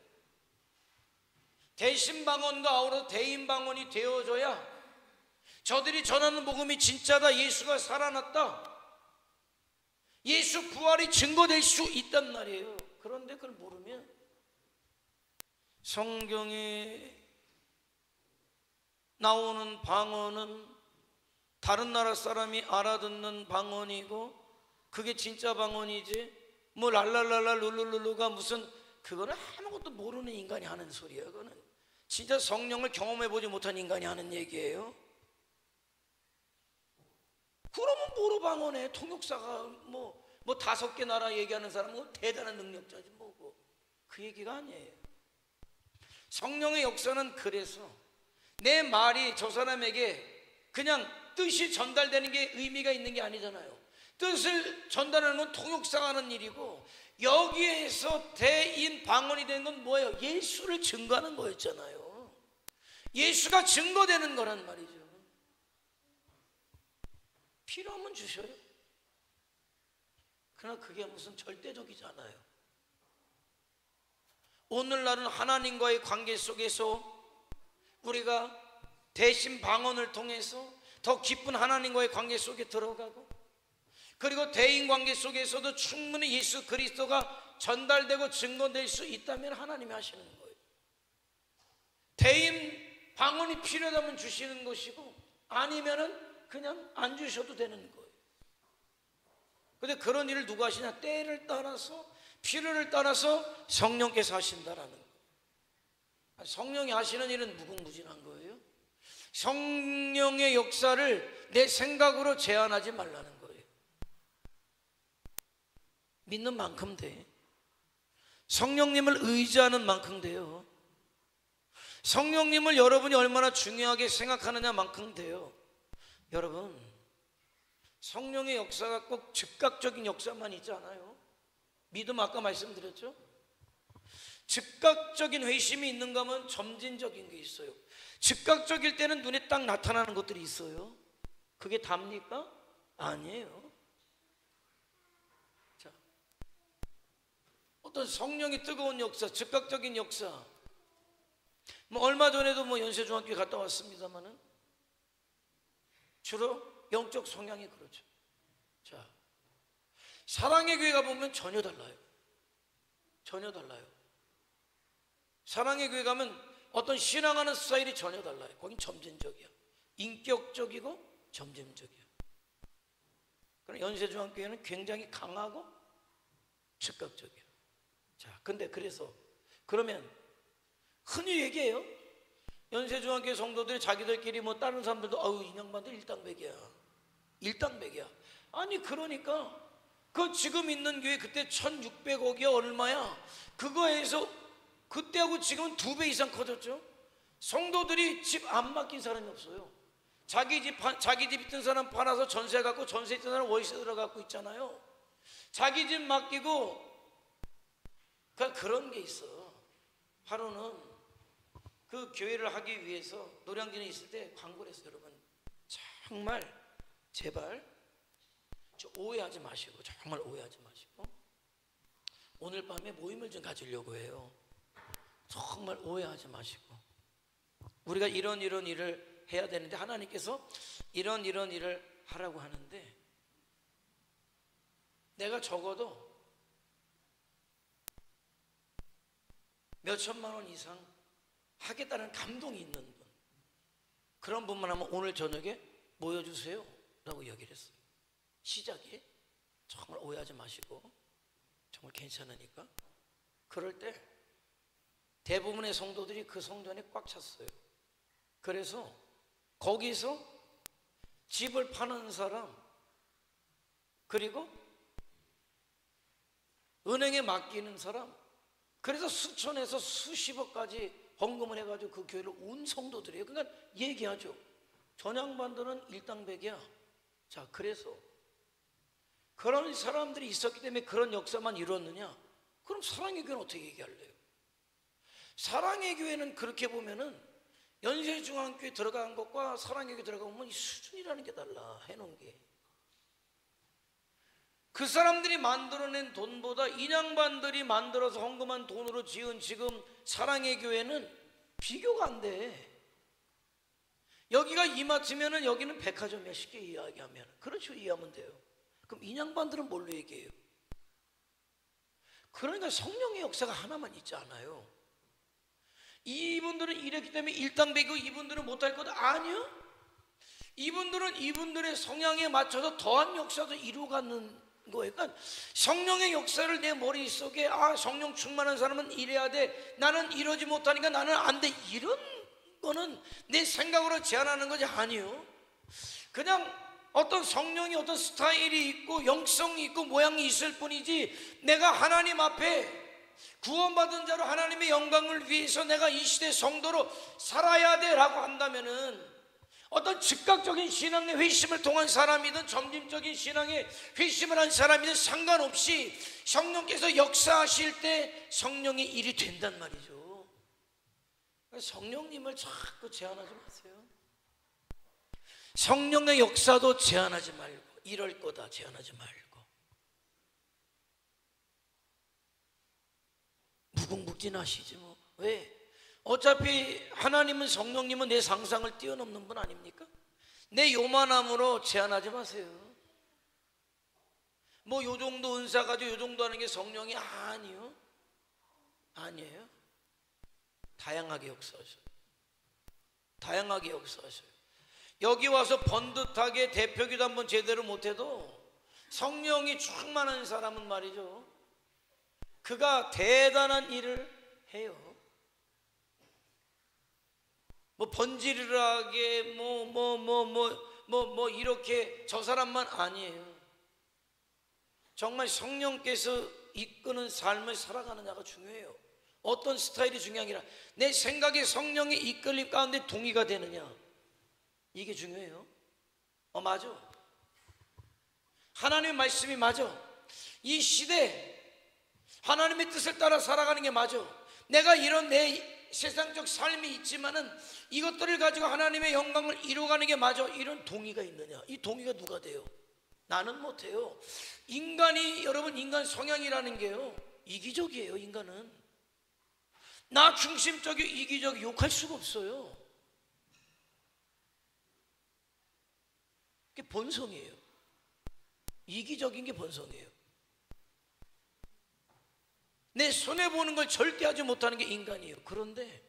대신 방언과 아우러 대인 방언이 되어져야 저들이 전하는 복음이 진짜다, 예수가 살아났다, 예수 부활이 증거될 수 있단 말이에요. 그런데 그걸 모르면 성경에 나오는 방언은 다른 나라 사람이 알아듣는 방언이고 그게 진짜 방언이지 뭐 랄랄랄라 룰루룰루가 무슨, 그거는 아무것도 모르는 인간이 하는 소리예요. 그거는 진짜 성령을 경험해보지 못한 인간이 하는 얘기예요. 그러면 뭐로 방언해? 통역사가 뭐 5개 나라 얘기하는 사람은 뭐 대단한 능력자지 뭐고, 그 얘기가 아니에요. 성령의 역사는 그래서 내 말이 저 사람에게 그냥 뜻이 전달되는 게 의미가 있는 게 아니잖아요. 뜻을 전달하는 건 통역사가 하는 일이고, 여기에서 대인 방언이 되는 건 뭐예요? 예수를 증거하는 거였잖아요. 예수가 증거되는 거란 말이죠. 필요하면 주셔요. 그러나 그게 무슨 절대적이지 않아요. 오늘날은 하나님과의 관계 속에서 우리가 대신 방언을 통해서 더 깊은 하나님과의 관계 속에 들어가고, 그리고 대인 관계 속에서도 충분히 예수 그리스도가 전달되고 증거될 수 있다면 하나님이 하시는 거예요. 대인 방언이 필요하다면 주시는 것이고 아니면은 그냥 안 주셔도 되는 거예요. 근데 그런 일을 누가 하시냐? 때를 따라서, 필요를 따라서 성령께서 하신다라는 거예요. 성령이 하시는 일은 무궁무진한 거예요. 성령의 역사를 내 생각으로 제한하지 말라는 거예요. 믿는 만큼 돼. 성령님을 의지하는 만큼 돼요. 성령님을 여러분이 얼마나 중요하게 생각하느냐만큼 돼요. 여러분, 성령의 역사가 꼭 즉각적인 역사만 있지 않아요. 믿음 아까 말씀드렸죠? 즉각적인 회심이 있는가 하면 점진적인 게 있어요. 즉각적일 때는 눈에 딱 나타나는 것들이 있어요. 그게 답니까? 아니에요. 자, 어떤 성령의 뜨거운 역사, 즉각적인 역사, 뭐 얼마 전에도 뭐 연세중학교에 갔다 왔습니다만은 주로 영적 성향이 그렇죠. 자, 사랑의 교회 가보면 전혀 달라요. 전혀 달라요. 사랑의 교회 가면 어떤 신앙하는 스타일이 전혀 달라요. 거긴 점진적이야. 인격적이고 점진적이야. 그러나 연세중앙교회는 굉장히 강하고 즉각적이야. 자, 근데 그래서 그러면 흔히 얘기해요. 연세중앙교회 성도들이 자기들끼리 뭐 다른 사람들도 아유 이 양반들 일당백이야, 일당백이야. 아니 그러니까 그 지금 있는 교회 그때 1600억이 얼마야? 그거에서 그때하고 지금은 2배 이상 커졌죠. 성도들이 집 안 맡긴 사람이 없어요. 자기 집 있던 사람 팔아서 전세 갖고, 전세 있던 사람 월세 들어갖고 있잖아요. 자기 집 맡기고 그런 게 있어. 하루는 그 교회를 하기 위해서 노량진에 있을 때 광고를 했어요. 여러분 정말 제발 오해하지 마시고, 정말 오해하지 마시고 오늘 밤에 모임을 좀 가지려고 해요. 정말 오해하지 마시고, 우리가 이런 일을 해야 되는데 하나님께서 이런 일을 하라고 하는데, 내가 적어도 몇 천만 원 이상 하겠다는 감동이 있는 분, 그런 분만 하면 오늘 저녁에 모여주세요 라고 얘기를 했어요. 시작이 정말 오해하지 마시고 정말 괜찮으니까. 그럴 때 대부분의 성도들이 그 성전에 꽉 찼어요. 그래서 거기서 집을 파는 사람, 그리고 은행에 맡기는 사람, 그래서 수천에서 수십억까지 헌금을 해가지고 그 교회를 온 성도들이에요. 그러니까 얘기하죠. 전양반들은 일당백이야, 자, 그래서 그런 사람들이 있었기 때문에 그런 역사만 이루었느냐? 그럼 사랑의 교회는 어떻게 얘기할래요? 사랑의 교회는 그렇게 보면은 연세중앙교회 들어간 것과 사랑의 교회 들어가면 이 수준이라는 게 달라. 해놓은 게. 그 사람들이 만들어낸 돈보다 인양반들이 만들어서 헌금한 돈으로 지은 지금 사랑의 교회는 비교가 안 돼. 여기가 이마트면은 여기는 백화점이야. 쉽게 이야기하면. 그렇죠. 이해하면 돼요. 그럼 인양반들은 뭘로 얘기해요? 그러니까 성령의 역사가 하나만 있지 않아요. 이분들은 이랬기 때문에 일당백이고 이분들은 못할 것 아니요. 이분들은 이분들의 성향에 맞춰서 더한 역사도 이루어가는 거예요. 그러니까 성령의 역사를 내 머릿속에 성령 충만한 사람은 이래야 돼. 나는 이러지 못하니까 나는 안 돼. 이런 거는 내 생각으로 제안하는 것이 아니요. 그냥 어떤 성령이 어떤 스타일이 있고 영성이 있고 모양이 있을 뿐이지 내가 하나님 앞에 구원받은 자로 하나님의 영광을 위해서 내가 이 시대 성도로 살아야 돼 라고 한다면은 어떤 즉각적인 신앙의 회심을 통한 사람이든 점진적인 신앙의 회심을 한 사람이든 상관없이 성령께서 역사하실 때 성령의 일이 된단 말이죠. 성령님을 자꾸 제한하지 마세요. 성령의 역사도 제한하지 말고 이럴 거다 제한하지 말고 무궁무진하시지 뭐. 왜? 어차피 하나님은 성령님은 내 상상을 뛰어넘는 분 아닙니까? 내 요만함으로 제한하지 마세요. 뭐 요 정도 은사 가지고 요 정도 하는 게 성령이 아니요. 아니에요. 다양하게 역사하셔요. 다양하게 역사하셔요. 여기 와서 번듯하게 대표기도 한번 제대로 못해도 성령이 충만한 사람은 말이죠, 그가 대단한 일을 해요. 뭐 번지르르하게 뭐 이렇게 저 사람만 아니에요. 정말 성령께서 이끄는 삶을 살아가느냐가 중요해요. 어떤 스타일이 중요한 게 아니라 내 생각에 성령의 이끌림 가운데 동의가 되느냐, 이게 중요해요. 맞아. 하나님의 말씀이 맞아. 이 시대 하나님의 뜻을 따라 살아가는 게 맞아. 내가 이런 내 세상적 삶이 있지만은 이것들을 가지고 하나님의 영광을 이루어가는 게 맞아. 이런 동의가 있느냐? 이 동의가 누가 돼요? 나는 못해요. 인간이, 여러분, 인간 성향이라는 게요, 이기적이에요. 인간은 나 중심적이고 이기적, 욕할 수가 없어요. 그게 본성이에요. 이기적인 게 본성이에요. 내 손해보는 걸 절대 하지 못하는 게 인간이에요. 그런데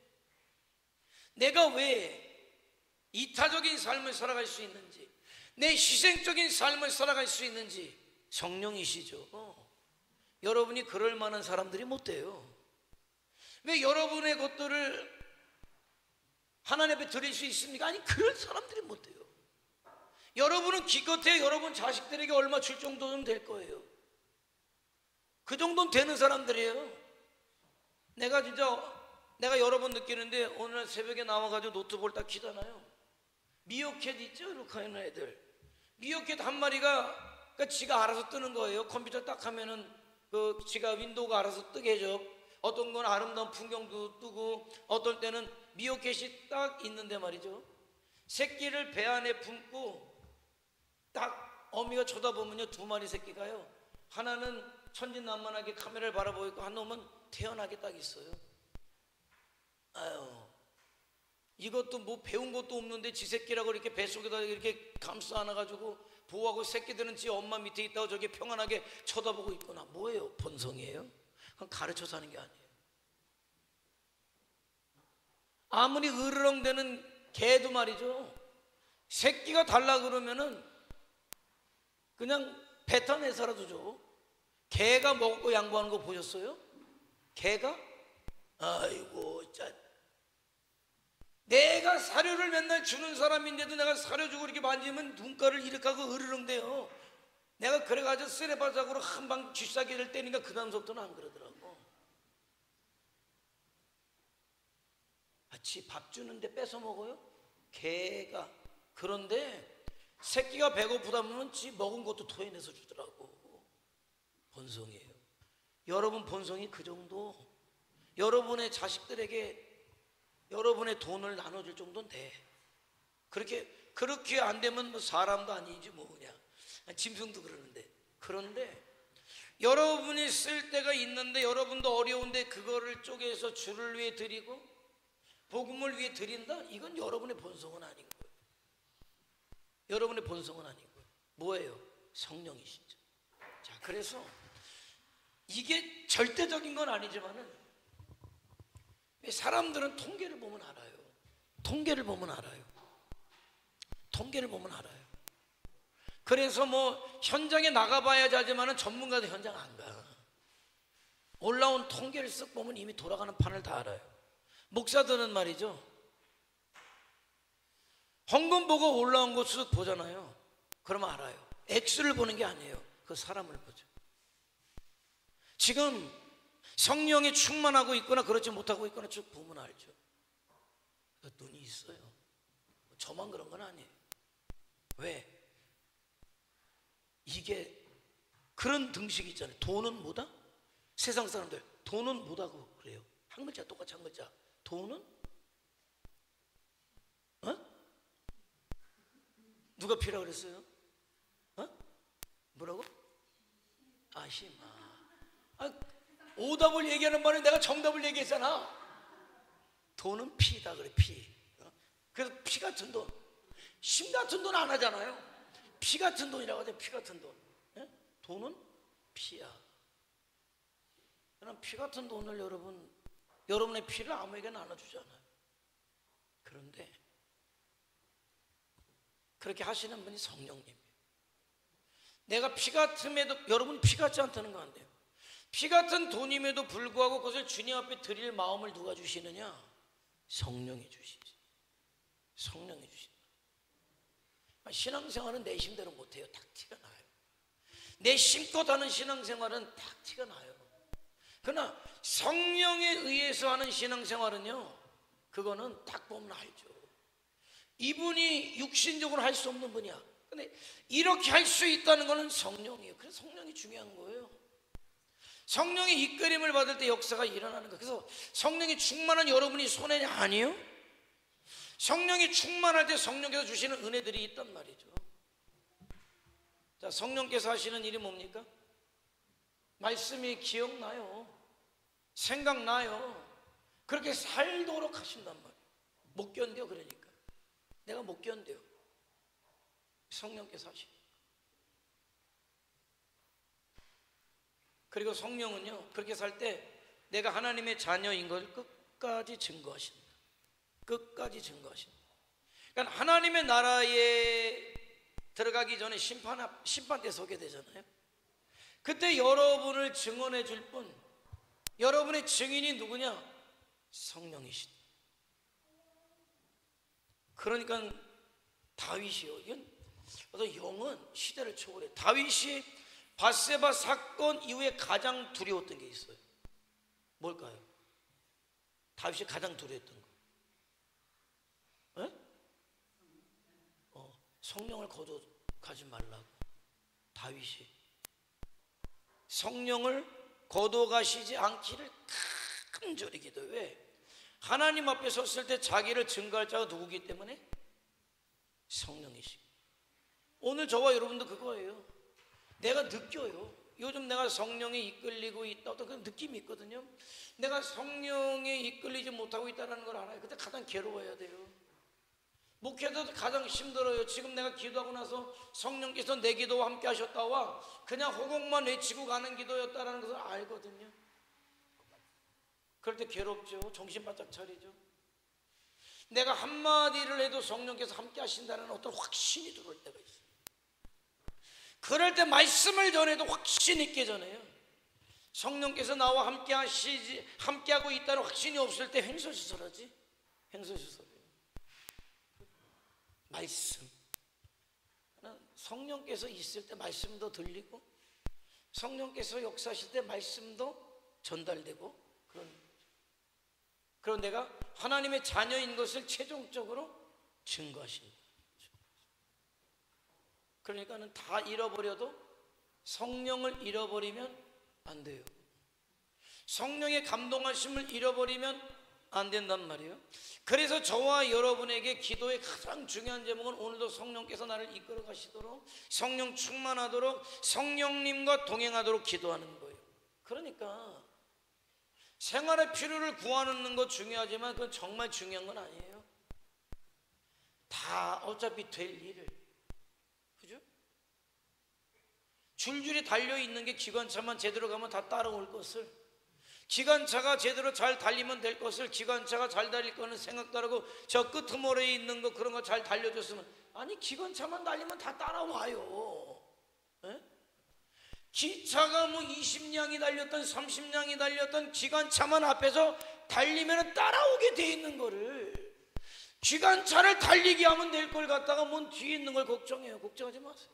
내가 왜 이타적인 삶을 살아갈 수 있는지, 내 희생적인 삶을 살아갈 수 있는지 성령이시죠. 여러분이 그럴 만한 사람들이 못 돼요. 왜 여러분의 것들을 하나님 앞에 드릴 수 있습니까? 아니, 그럴 사람들이 못 돼요. 여러분은 기껏해 여러분 자식들에게 얼마 줄 정도는 될 거예요. 그 정도는 되는 사람들이에요. 내가 여러 번 느끼는데, 오늘 새벽에 나와가지고 노트북을 딱 키잖아요. 미어캣 있죠? 이렇게 하는 애들. 미어캣 한 마리가, 그러니까 지가 알아서 뜨는 거예요. 컴퓨터 딱 하면은 지가 윈도우가 알아서 뜨게 해줘. 어떤 건 아름다운 풍경도 뜨고, 어떨 때는 미어캣이 딱 있는데 말이죠, 새끼를 배 안에 품고 딱 어미가 쳐다보면요, 두 마리 새끼가요, 하나는 천진난만하게 카메라를 바라보고 있고 한 놈은 태연하게 딱 있어요. 아유, 이것도 뭐 배운 것도 없는데 지 새끼라고 이렇게 뱃속에다 이렇게 감싸 안아가지고 보호하고, 새끼들은 지 엄마 밑에 있다고 저기 평안하게 쳐다보고 있구나. 뭐예요? 본성이에요? 그건 가르쳐서 하는 게 아니에요. 아무리 으르렁대는 개도 말이죠, 새끼가 달라 그러면은 그냥 뱉어내서라도 줘. 개가 먹고 양보하는 거 보셨어요? 개가? 아이고, 내가 사료를 맨날 주는 사람인데도 내가 사료 주고 이렇게 만지면 눈가를 이렇게 하고 으르렁대요. 내가 그래가지고 쓰레바닥으로 한 방 쥐싸기를 때니까 그 다음부터는 안 그러더라고. 지 밥 주는데 뺏어 먹어요? 개가. 그런데 새끼가 배고프다면 지 먹은 것도 토해내서 주더라고. 본성이에요. 여러분 본성이 그 정도. 여러분의 자식들에게 여러분의 돈을 나눠줄 정도는 돼. 그렇게 안 되면 뭐 사람도 아니지 뭐 그냥 짐승도 그러는데. 그런데 여러분이 쓸 때가 있는데 여러분도 어려운데 그거를 쪼개서 주를 위해 드리고 복음을 위해 드린다? 이건 여러분의 본성은 아닌 거예요. 여러분의 본성은 아닌 거예요. 뭐예요? 성령이시죠. 자, 그래서 이게 절대적인 건 아니지만은 사람들은 통계를 보면 알아요. 통계를 보면 알아요. 통계를 보면 알아요. 그래서 뭐 현장에 나가봐야지 하지만은 전문가도 현장 안 가. 올라온 통계를 쓱 보면 이미 돌아가는 판을 다 알아요. 목사들은 말이죠, 헌금 보고 올라온 거 쓱 보잖아요. 그러면 알아요. 액수를 보는 게 아니에요. 그 사람을 보죠. 지금 성령이 충만하고 있거나 그렇지 못하고 있거나 쭉 보면 알죠. 눈이 있어요. 저만 그런 건 아니에요. 왜? 이게 그런 등식이 있잖아요. 돈은 뭐다? 세상 사람들 돈은 뭐다고 그래요. 한 글자 똑같이 한 글자. 돈은? 누가 피라 그랬어요? 뭐라고? 힘. 오답을 얘기하는 말에 내가 정답을 얘기했잖아. 돈은 피다 그래. 피. 그래서 피 같은 돈, 심 같은 돈 안 하잖아요. 피 같은 돈이라고 하죠. 피 같은 돈. 돈은 피야. 그럼 피 같은 돈을 여러분의 피를 아무에게 나눠주잖아요. 그런데 그렇게 하시는 분이 성령님이에요. 내가 피 같음에도, 여러분 피 같지 않다는 거 안 돼요. 피 같은 돈임에도 불구하고 그것을 주님 앞에 드릴 마음을 누가 주시느냐? 성령이 주시지. 성령이 주신다. 신앙생활은 내 힘대로 못해요. 딱 티가 나요. 내 심껏 하는 신앙생활은 딱 티가 나요. 그러나 성령에 의해서 하는 신앙생활은요, 그거는 딱 보면 알죠. 이분이 육신적으로 할 수 없는 분이야. 근데 이렇게 할 수 있다는 것은 성령이에요. 그래서 성령이 중요한 거예요. 성령의 이끌림을 받을 때 역사가 일어나는 거예요. 그래서 성령이 충만한 여러분이 손해냐? 아니에요. 성령이 충만할 때 성령께서 주시는 은혜들이 있단 말이죠. 자, 성령께서 하시는 일이 뭡니까? 말씀이 기억나요. 생각나요. 그렇게 살도록 하신단 말이에요. 못 견뎌. 그러니까 내가 못 견뎌요. 성령께서 하시고. 그리고 성령은요, 그렇게 살 때 내가 하나님의 자녀인 걸 끝까지 증거하신다. 끝까지 증거하신다. 그러니까 하나님의 나라에 들어가기 전에 심판 때 서게 되잖아요. 그때 여러분을 증언해 줄 분, 여러분의 증인이 누구냐? 성령이시다. 그러니까 다윗이요, 이건 어떤 영은 시대를 초월해. 다윗이 밧세바 사건 이후에 가장 두려웠던 게 있어요. 뭘까요? 다윗이 가장 두려웠던 거. 성령을 거둬가지 말라고. 다윗이 성령을 거둬가시지 않기를 간절히 기도해. 왜? 하나님 앞에 섰을 때 자기를 증거할 자가 누구기 때문에? 성령이시. 오늘 저와 여러분도 그거예요. 내가 느껴요. 요즘 내가 성령에 이끌리고 있다, 어떤 그런 느낌이 있거든요. 내가 성령에 이끌리지 못하고 있다는 걸 알아요. 그때 가장 괴로워야 돼요. 목회도 가장 힘들어요. 지금 내가 기도하고 나서 성령께서 내 기도와 함께 하셨다와 그냥 호곡만 외치고 가는 기도였다는 것을 알거든요. 그럴 때 괴롭죠. 정신 바짝 차리죠. 내가 한마디를 해도 성령께서 함께 하신다는 어떤 확신이 들어올 때가 있어요. 그럴 때 말씀을 전해도 확신 있게 전해요. 성령께서 나와 함께 함께하고 있다는 확신이 없을 때 횡설수설하지. 횡설수설해요. 말씀. 성령께서 있을 때 말씀도 들리고, 성령께서 역사하실 때 말씀도 전달되고, 그런 내가 하나님의 자녀인 것을 최종적으로 증거하신다. 그러니까는 다 잃어버려도 성령을 잃어버리면 안 돼요. 성령의 감동하심을 잃어버리면 안 된단 말이에요. 그래서 저와 여러분에게 기도의 가장 중요한 제목은 오늘도 성령께서 나를 이끌어 가시도록, 성령 충만하도록, 성령님과 동행하도록 기도하는 거예요. 그러니까 생활의 필요를 구하는 거 중요하지만 그건 정말 중요한 건 아니에요. 다 어차피 될 일을, 그죠? 줄줄이 달려있는 게 기관차만 제대로 가면 다 따라올 것을, 기관차가 제대로 잘 달리면 될 것을 기관차가 잘 달릴 거는 생각도 하고 저 끄트머리에 있는 거 그런 거 잘 달려줬으면, 아니 기관차만 달리면 다 따라와요. 에? 기차가 뭐 20량이 달렸던 30량이 달렸던 기관차만 앞에서 달리면 따라오게 돼 있는 거를, 기관차를 달리게 하면 될 걸 갖다가 뭔 뒤에 있는 걸 걱정해요. 걱정하지 마세요.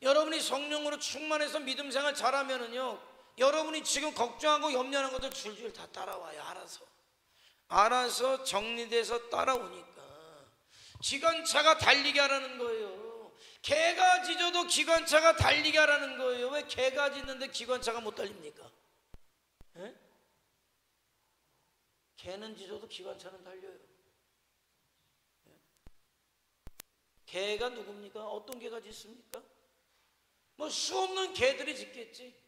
여러분이 성령으로 충만해서 믿음 생활 잘하면은요, 여러분이 지금 걱정하고 염려하는 것들 줄줄 다 따라와요. 알아서 정리돼서 따라오니까. 기관차가 달리게 하라는 거예요. 개가 짖어도 기관차가 달리게 하라는 거예요. 왜 개가 짖는데 기관차가 못 달립니까? 에? 개는 짖어도 기관차는 달려요. 에? 개가 누굽니까? 어떤 개가 짖습니까? 뭐 수 없는 개들이 짖겠지.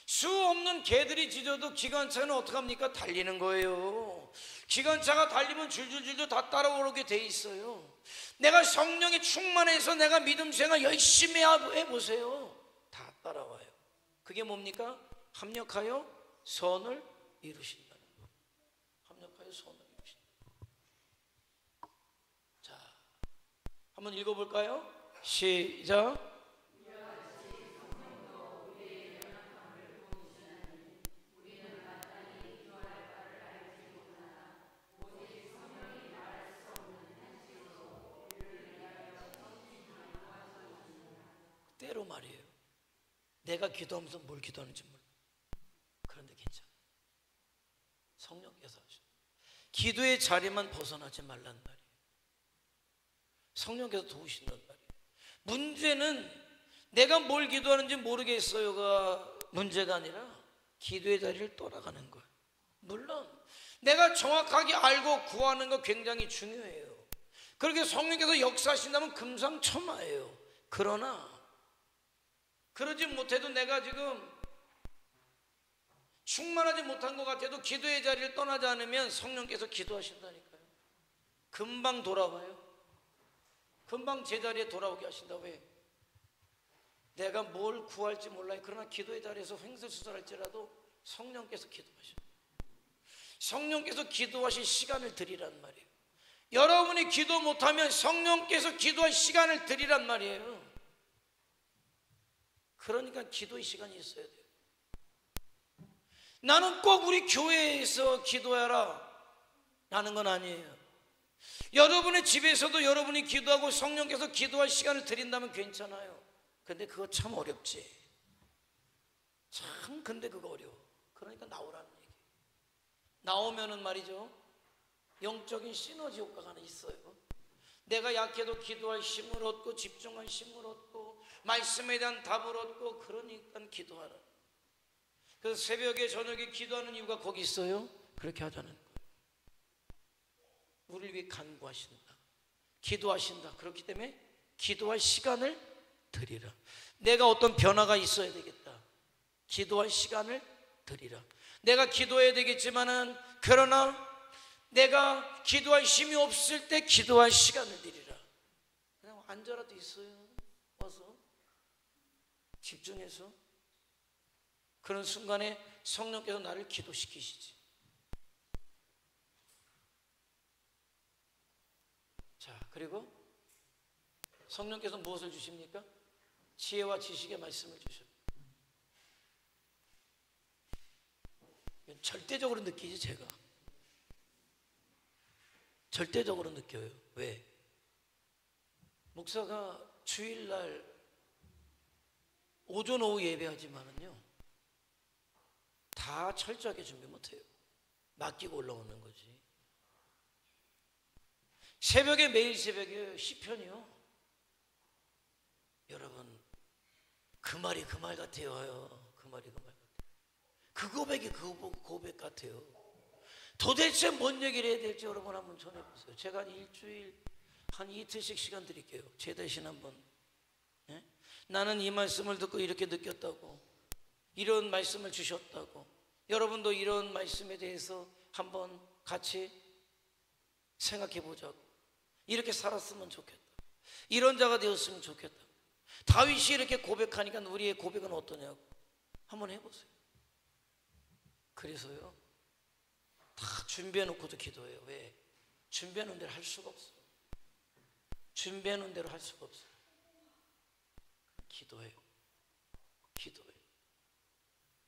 수 없는 개들이 짖어도 기관차는 어떡합니까? 달리는 거예요. 기관차가 달리면 줄줄줄줄 다 따라오게 돼 있어요. 내가 성령에 충만해서 내가 믿음 생활 열심히 해보세요. 다 따라와요. 그게 뭡니까? 합력하여 선을 이루신다는 거. 합력하여 선을 이루신다. 자, 한번 읽어볼까요? 시작. 때로 말이에요. 내가 기도하면서 뭘 기도하는지 몰라. 그런데 괜찮아. 성령께서 하셔. 기도의 자리만 벗어나지 말란 말이에요. 성령께서 도우신단 말이에요. 문제는 내가 뭘 기도하는지 모르겠어요가 문제가 아니라 기도의 자리를 떠나가는 거예요. 물론 내가 정확하게 알고 구하는 거 굉장히 중요해요. 그렇게 성령께서 역사하신다면 금상첨화예요. 그러나 그러지 못해도 내가 지금 충만하지 못한 것 같아도 기도의 자리를 떠나지 않으면 성령께서 기도하신다니까요. 금방 돌아와요. 금방 제자리에 돌아오게 하신다. 왜? 내가 뭘 구할지 몰라요. 그러나 기도의 자리에서 횡설수설할지라도 성령께서 기도하셔. 성령께서 기도하실 시간을 드리란 말이에요. 여러분이 기도 못하면 성령께서 기도할 시간을 드리란 말이에요. 그러니까 기도의 시간이 있어야 돼요. 나는 꼭 우리 교회에서 기도하라 라는 건 아니에요. 여러분의 집에서도 여러분이 기도하고 성령께서 기도할 시간을 드린다면 괜찮아요. 근데 그거 참 어렵지. 참 근데 그거 어려워. 그러니까 나오라는 얘기. 나오면은 말이죠, 영적인 시너지 효과가 하나 있어요. 내가 약해도 기도할 힘을 얻고 집중할 힘을 얻고 말씀에 대한 답을 얻고, 그러니까 기도하라. 그래서 새벽에 저녁에 기도하는 이유가 거기 있어요. 그렇게 하자는 거예요. 우리를 위해 간구하신다, 기도하신다. 그렇기 때문에 기도할 시간을 드리라. 내가 어떤 변화가 있어야 되겠다. 기도할 시간을 드리라. 내가 기도해야 되겠지만은 그러나 내가 기도할 힘이 없을 때 기도할 시간을 드리라. 그냥 앉아라도 있어요. 와서 집중해서. 그런 순간에 성령께서 나를 기도시키시지. 자, 그리고 성령께서 무엇을 주십니까? 지혜와 지식의 말씀을 주셔. 절대적으로 느끼지. 제가 절대적으로 느껴요. 왜? 목사가 주일날 오전 오후 예배하지만은요, 다 철저하게 준비 못해요. 맡기고 올라오는 거지. 새벽에, 매일 새벽에 시편이요, 여러분, 그 말이 그 말 같아요. 그 말이 그 말 같아요. 그 고백이 그 고백 같아요. 도대체 뭔 얘기를 해야 될지 여러분 한번 전해보세요. 제가 일주일 한 이틀씩 시간 드릴게요. 제 대신 한번. 예? 나는 이 말씀을 듣고 이렇게 느꼈다고, 이런 말씀을 주셨다고, 여러분도 이런 말씀에 대해서 한번 같이 생각해 보자고, 이렇게 살았으면 좋겠다, 이런 자가 되었으면 좋겠다. 다윗이 이렇게 고백하니까 우리의 고백은 어떠냐고 한번 해보세요. 그래서요, 다 준비해 놓고도 기도해요. 왜? 준비해 놓은 대로 할 수가 없어. 준비해 놓은 대로 할 수가 없어. 기도해요. 기도해요.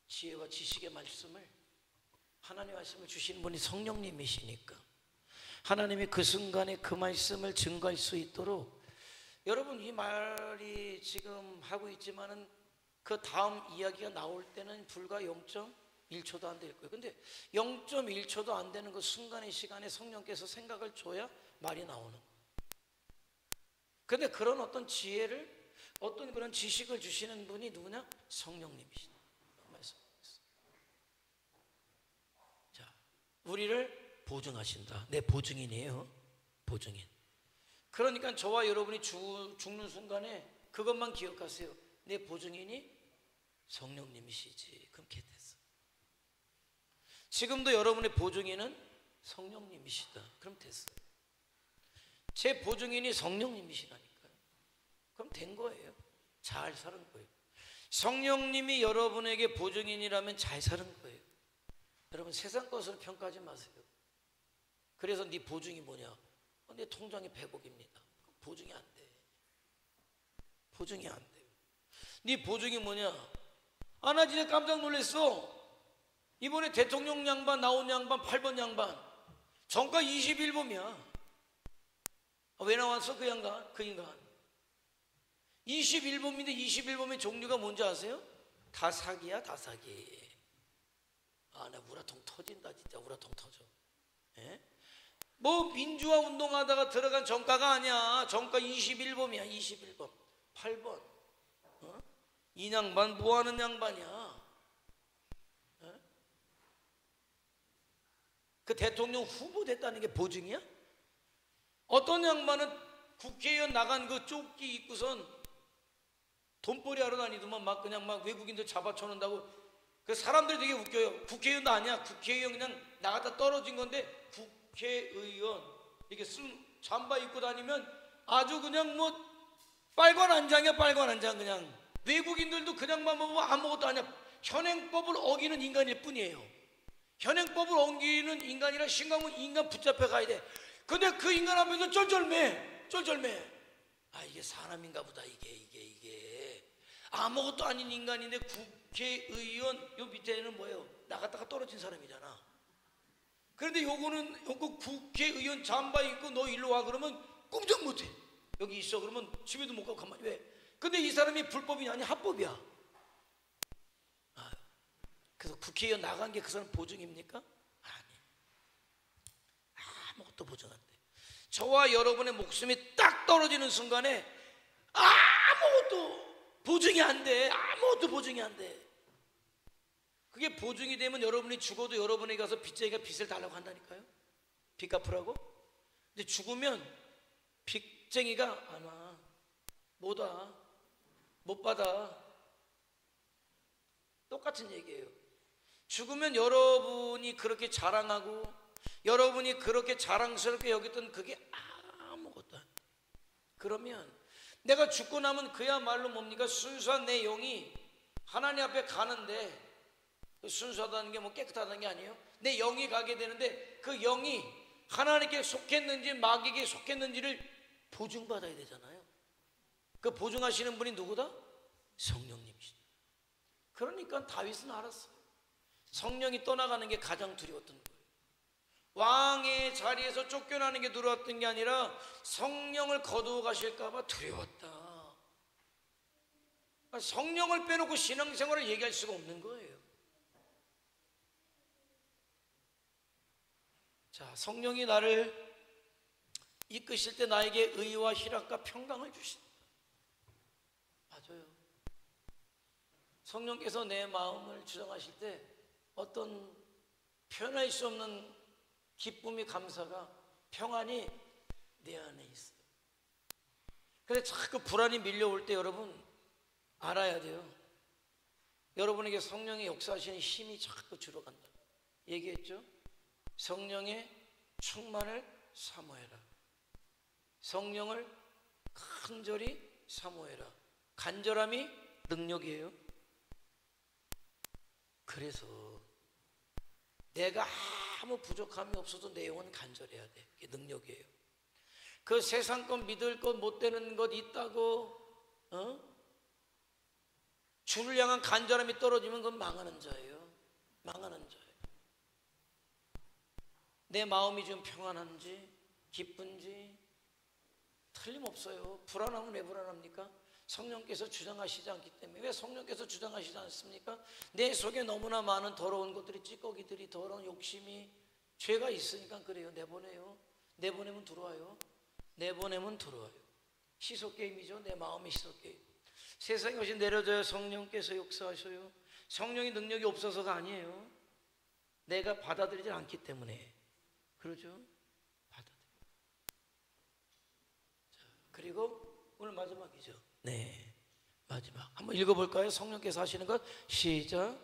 지혜와 지식의 말씀을, 하나님의 말씀을 주시는 분이 성령님이시니까 하나님이 그 순간에 그 말씀을 증거할 수 있도록, 여러분 이 말이 지금 하고 있지만은 그 다음 이야기가 나올 때는 불과 0.1초도 안 될 거예요. 근데 0.1초도 안 되는 그 순간의 시간에 성령께서 생각을 줘야 말이 나오는 거예요. 근데 그런 어떤 지혜를, 어떤 그런 지식을 주시는 분이 누구냐? 성령님이시다. 자, 우리를 보증하신다. 내 보증인이에요. 보증인. 그러니까 저와 여러분이 죽는 순간에 그것만 기억하세요. 내 보증인이 성령님이시지. 그럼 됐어. 지금도 여러분의 보증인은 성령님이시다. 그럼 됐어요. 제 보증인이 성령님이시라니까요. 그럼 된 거예요. 잘 사는 거예요. 성령님이 여러분에게 보증인이라면 잘 사는 거예요. 여러분 세상 것으로 평가하지 마세요. 그래서 네 보증이 뭐냐? 내 통장에 100억입니다. 보증이 안 돼. 보증이 안 돼요. 네 보증이 뭐냐? 아, 나 진짜 깜짝 놀랐어. 이번에 대통령 양반 나온 양반 8번 양반 정가 21범이야. 왜 나왔어 그 양반? 그 인간 21범인데 21범의 종류가 뭔지 아세요? 다 사기야. 다 사기. 아, 나 우라통 터진다. 진짜 우라통 터져. 예? 뭐 민주화 운동하다가 들어간 정가가 아니야. 정가 21범이야. 21범 8번. 어? 이 양반 뭐하는 양반이야? 예? 그 대통령 후보 됐다는 게 보증이야? 어떤 양반은 국회의원 나간 그 조끼 입고선 돈벌이 하러 다니더만 막 그냥 막 외국인들 잡아쳐놓는다고. 그 사람들이 되게 웃겨요. 국회의원도 아니야. 국회의원 그냥 나갔다 떨어진 건데 국회의원 이렇게 쓴 잠바 입고 다니면 아주 그냥 뭐 빨간 한 장이야. 빨간 한 장. 그냥 외국인들도 그냥만 보면 아무것도 아니야. 현행법을 어기는 인간일 뿐이에요. 현행법을 어기는 인간이라 신강은 인간 붙잡혀 가야 돼. 근데 그 인간 앞에서 쩔쩔매. 아, 이게 사람인가 보다. 이게 아무것도 아닌 인간인데 국회의원 요 밑에는 뭐예요? 나갔다가 떨어진 사람이잖아. 그런데 요거는 요거 국회의원 잠바 입고 너 일로 와 그러면 꼼짝 못해. 여기 있어 그러면 집에도 못 가고 가만히. 왜? 근데 이 사람이 불법이냐? 아니 합법이야. 아, 그래서 국회의원 나간 게 그 사람 보증입니까? 아니. 아무것도 보증 안 돼. 저와 여러분의 목숨이 딱 떨어지는 순간에 아무것도 보증이 안 돼. 아무것도 보증이 안 돼. 그게 보증이 되면 여러분이 죽어도 여러분에게 가서 빚쟁이가 빚을 달라고 한다니까요. 빚 갚으라고. 근데 죽으면 빚쟁이가 안 와. 못 와. 못 받아. 똑같은 얘기예요. 죽으면 여러분이 그렇게 자랑하고 여러분이 그렇게 자랑스럽게 여겼던 그게 아무것도 안 돼. 그러면 내가 죽고 나면 그야말로 뭡니까? 순수한 내 영이 하나님 앞에 가는데, 순수하다는 게 뭐 깨끗하다는 게 아니에요. 내 영이 가게 되는데 그 영이 하나님께 속했는지 마귀에게 속했는지를 보증받아야 되잖아요. 그 보증하시는 분이 누구다? 성령님이시다. 그러니까 다윗은 알았어요. 성령이 떠나가는 게 가장 두려웠던 거예요. 왕의 자리에서 쫓겨나는 게 두려웠던 게 아니라 성령을 거두어 가실까 봐 두려웠다. 성령을 빼놓고 신앙생활을 얘기할 수가 없는 거예요. 자, 성령이 나를 이끄실 때 나에게 의와 희락과 평강을 주신다. 성령께서 내 마음을 주장하실 때 어떤 표현할 수 없는 기쁨이, 감사가, 평안이 내 안에 있어요. 그래서 자꾸 불안이 밀려올 때 여러분 알아야 돼요. 여러분에게 성령의 역사하시는 힘이 자꾸 줄어간다. 얘기했죠? 성령의 충만을 사모해라. 성령을 간절히 사모해라. 간절함이 능력이에요. 그래서 내가 아무 부족함이 없어도 내 영혼 간절해야 돼. 그게 능력이에요. 그 세상 것, 믿을 것, 못 되는 것 있다고 주를 향한 간절함이 떨어지면 그건 망하는 자예요. 망하는 자예요. 내 마음이 좀 평안한지 기쁜지 틀림없어요. 불안하면 왜 불안합니까? 성령께서 주장하시지 않기 때문에. 왜 성령께서 주장하시지 않습니까? 내 속에 너무나 많은 더러운 것들이, 찌꺼기들이, 더러운 욕심이, 죄가 있으니까 그래요. 내보내요. 내보내면 들어와요. 내보내면 들어와요. 시소게임이죠. 내 마음의 시소게임. 세상에 오신 내려져야 성령께서 역사하셔요. 성령의 능력이 없어서가 아니에요. 내가 받아들이지 않기 때문에. 그러죠? 받아들여. 자, 그리고 오늘 마지막이죠. 네, 마지막 한번 읽어볼까요? 성령께서 하시는 것. 시작.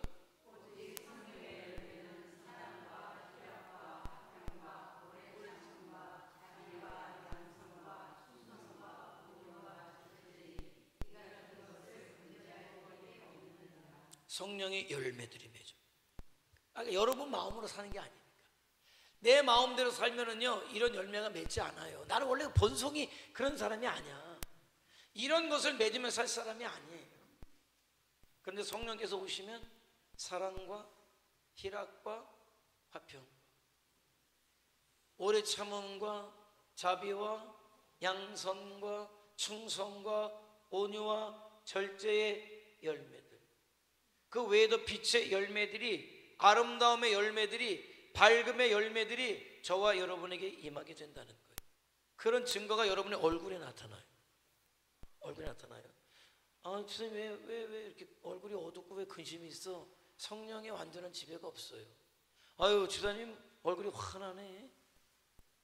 성령의 열매들이 맺어. 그러니까 여러분 마음으로 사는 게 아닙니까? 내 마음대로 살면은요 이런 열매가 맺지 않아요. 나는 원래 본성이 그런 사람이 아니야. 이런 것을 맺으며 살 사람이 아니에요. 그런데 성령께서 오시면 사랑과 희락과 화평, 오래 참음과 자비와 양선과 충성과 온유와 절제의 열매들, 그 외에도 빛의 열매들이, 아름다움의 열매들이, 밝음의 열매들이 저와 여러분에게 임하게 된다는 거예요. 그런 증거가 여러분의 얼굴에 나타나요. 얼굴에 나타나요. 아, 주님 왜 이렇게 얼굴이 어둡고 왜 근심이 있어? 성령의 완전한 지배가 없어요. 아유, 주사님 얼굴이 환하네,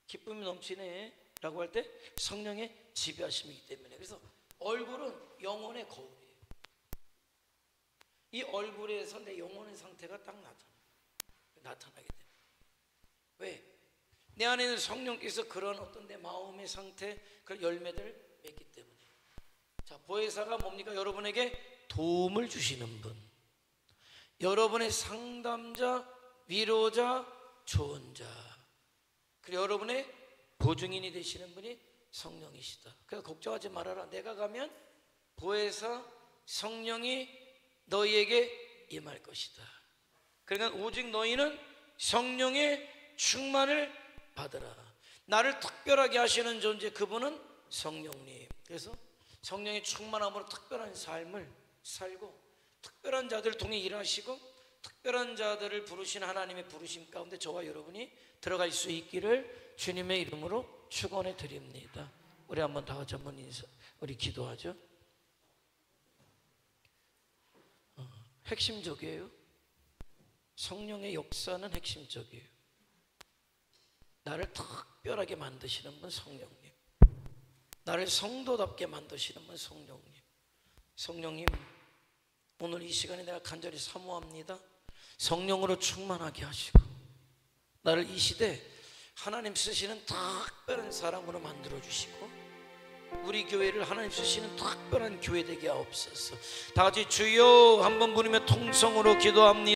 기쁨이 넘치네 라고 할 때 성령의 지배하심이기 때문에. 그래서 얼굴은 영혼의 거울이에요. 이 얼굴에서 내 영혼의 상태가 딱 나타나게 돼요. 왜? 내 안에 있는 성령께서 그런 어떤 내 마음의 상태, 그런 열매들을 맺기 때문에. 자, 보혜사가 뭡니까? 여러분에게 도움을 주시는 분, 여러분의 상담자, 위로자, 조언자, 그리고 여러분의 보증인이 되시는 분이 성령이시다. 그래서 걱정하지 말아라. 내가 가면 보혜사 성령이 너희에게 임할 것이다. 그러니까 오직 너희는 성령의 충만을 받으라. 나를 특별하게 하시는 존재, 그분은 성령님. 그래서 성령의 충만함으로 특별한 삶을 살고, 특별한 자들을 통해 일하시고, 특별한 자들을 부르신 하나님의 부르심 가운데 저와 여러분이 들어갈 수 있기를 주님의 이름으로 축원해 드립니다. 우리 한번 다 같이 한번 우리 기도하죠. 핵심적이에요. 성령의 역사는 핵심적이에요. 나를 특별하게 만드시는 분 성령님, 나를 성도답게 만드시는 분 성령님. 성령님, 오늘 이 시간에 내가 간절히 사모합니다. 성령으로 충만하게 하시고 나를 이 시대 하나님 쓰시는 특별한 사람으로 만들어 주시고, 우리 교회를 하나님 쓰시는 특별한 교회 되게 하옵소서. 다 같이 주여 한번 부르며 통성으로 기도합니다.